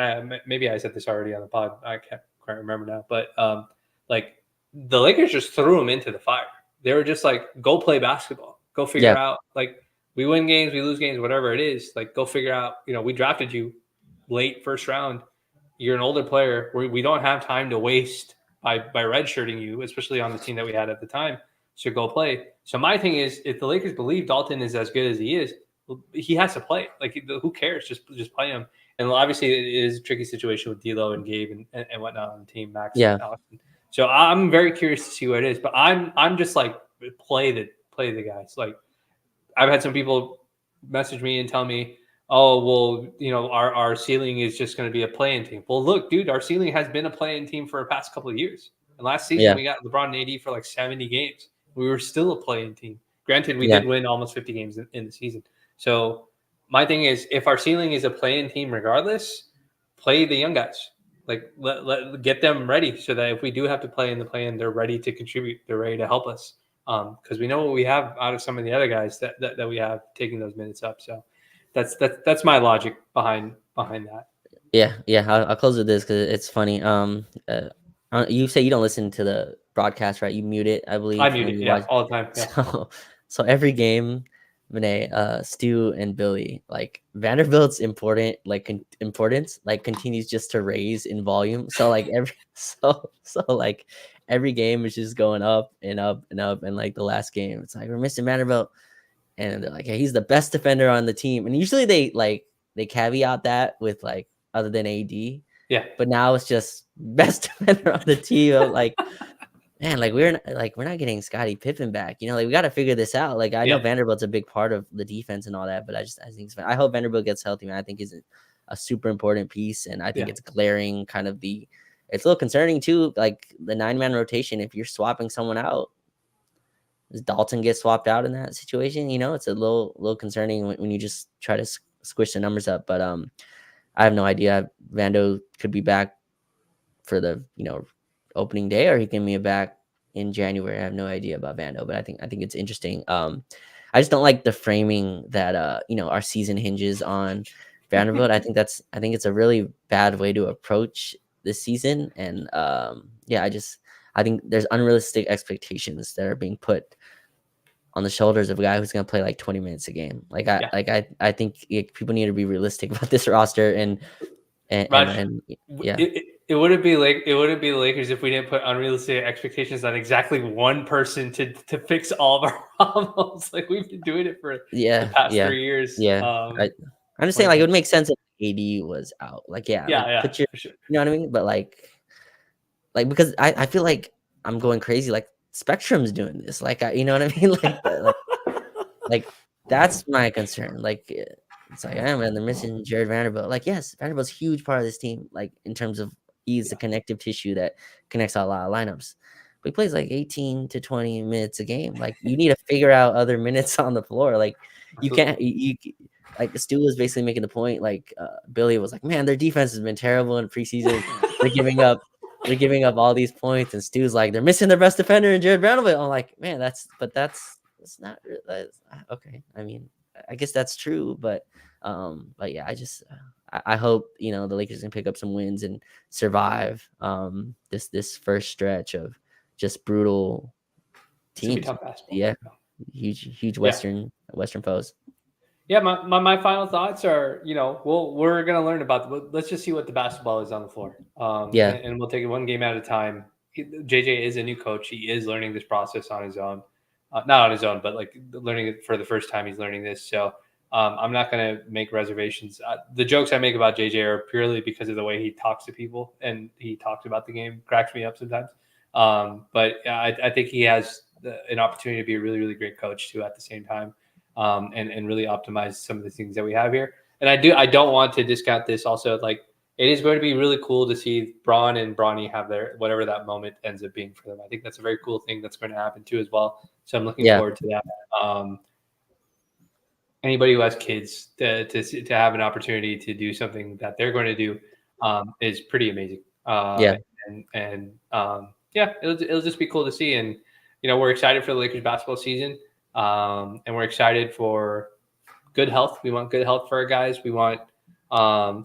Maybe I said this already on the pod. I can't quite remember now. But like the Lakers just threw him into the fire. They were just like, go play basketball. Go figure out. Like we win games, we lose games, whatever it is. Like go figure out. We drafted you late first round. You're an older player. We don't have time to waste by redshirting you, especially on the team that we had at the time. So go play. So my thing is, if the Lakers believe Dalton is as good as he is, he has to play. Like, who cares? Just play him. And obviously, it is a tricky situation with D'Lo and Gabe and whatnot on the team, Max. And Austin. So I'm very curious to see what it is. But I'm just like play the guys. Like, I've had some people message me and tell me, oh, well, our ceiling is just going to be a play-in team. Well, look, dude, our ceiling has been a play-in team for the past couple of years. And last season, we got LeBron and AD for like 70 games. We were still a play-in team. Granted, we did win almost 50 games in the season. So my thing is, if our ceiling is a play-in team regardless, play the young guys. Like let get them ready so that if we do have to play in the play-in, they're ready to contribute. They're ready to help us. because we know what we have out of some of the other guys that we have taking those minutes up. So that's my logic behind that. Yeah. I'll close with this because it's funny. You say you don't listen to the broadcast, right? You mute it, I believe. I mute it, yeah, all the time. Yeah. So every game, Vinay, Stu and Billy, like Vanderbilt's importance continues just to raise in volume. So like every game is just going up and up and up. And like the last game, it's like we're missing Vanderbilt, and they're like, hey, he's the best defender on the team. And usually they caveat that with like other than AD. Yeah. But now it's just best defender on the team. Like, man, like we're not getting Scottie Pippen back. Like we got to figure this out. Like I know Vanderbilt's a big part of the defense and all that, but I think I hope Vanderbilt gets healthy, man. I think is a super important piece, and I think it's glaring. It's a little concerning too. Like the 9-man rotation, if you're swapping someone out, does Dalton get swapped out in that situation? It's a little concerning when you just try to squish the numbers up. But I have no idea. Vando could be back for the opening day, or he can be back in January. I have no idea about Vando, but I think it's interesting. I just don't like the framing that our season hinges on Vanderbilt. I think it's a really bad way to approach this season, and I think there's unrealistic expectations that are being put on the shoulders of a guy who's going to play like 20 minutes a game. I think people need to be realistic about this roster and yeah. It wouldn't be the Lakers if we didn't put unrealistic expectations on exactly one person to fix all of our problems. Like we've been doing it for the past 3 years. Yeah. I'm just saying, like, it would make sense if AD was out. Like, for sure. You know what I mean? But like because I feel like I'm going crazy. Like Spectrum's doing this. Like, you know what I mean? Like that's my concern. Like, it's like, man, they're missing Jared Vanderbilt. Like, yes, Vanderbilt's a huge part of this team. Like in terms of he's the connective tissue that connects a lot of lineups. But he plays like 18 to 20 minutes a game. Like you need to figure out other minutes on the floor. Like you can't. You like Stu was basically making the point. Like Billy was like, man, their defense has been terrible in preseason. They're giving up all these points, and Stu's like, they're missing their best defender in Jared Vanderbilt. I'm like, man, that's not okay. I mean, I guess that's true, but yeah, I hope the Lakers can pick up some wins and survive this first stretch of just brutal teams. Yeah, huge Western foes. Yeah, my final thoughts are, we're gonna learn about let's just see what the basketball is on the floor. And we'll take it one game at a time. JJ is a new coach. He is learning this process on his own. Not on his own, but like learning it for the first time. He's learning this. So I'm not going to make reservations. The jokes I make about JJ are purely because of the way he talks to people and he talks about the game. Cracks me up sometimes. But I think he has an opportunity to be a really, really great coach too at the same time, and really optimize some of the things that we have here. And I don't want to discount this also. Like it is going to be really cool to see Braun and Bronny have their whatever that moment ends up being for them. I think that's a very cool thing that's going to happen too as well. So I'm looking forward to that. Anybody who has kids to have an opportunity to do something that they're going to do is pretty amazing. It'll just be cool to see. And we're excited for the Lakers basketball season, and we're excited for good health. We want good health for our guys. We want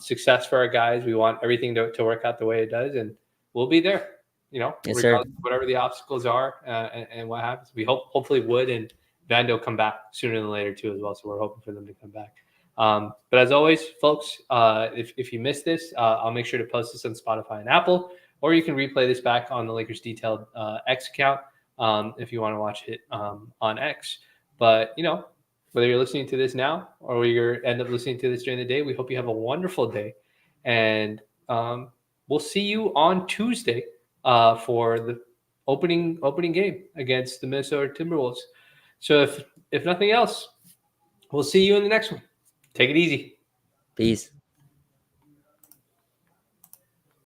success for our guys. We want everything to work out the way it does, and we'll be there. Regardless of whatever the obstacles are and what happens. We hopefully Wood and Vando come back sooner than later too as well. So we're hoping for them to come back. But as always, folks, if you missed this, I'll make sure to post this on Spotify and Apple, or you can replay this back on the Lakers Detailed X account if you want to watch it on X. But whether you're listening to this now or you end up listening to this during the day, we hope you have a wonderful day, and we'll see you on Tuesday for the opening game against the Minnesota Timberwolves. So if nothing else, we'll see you in the next one. Take it easy. Peace.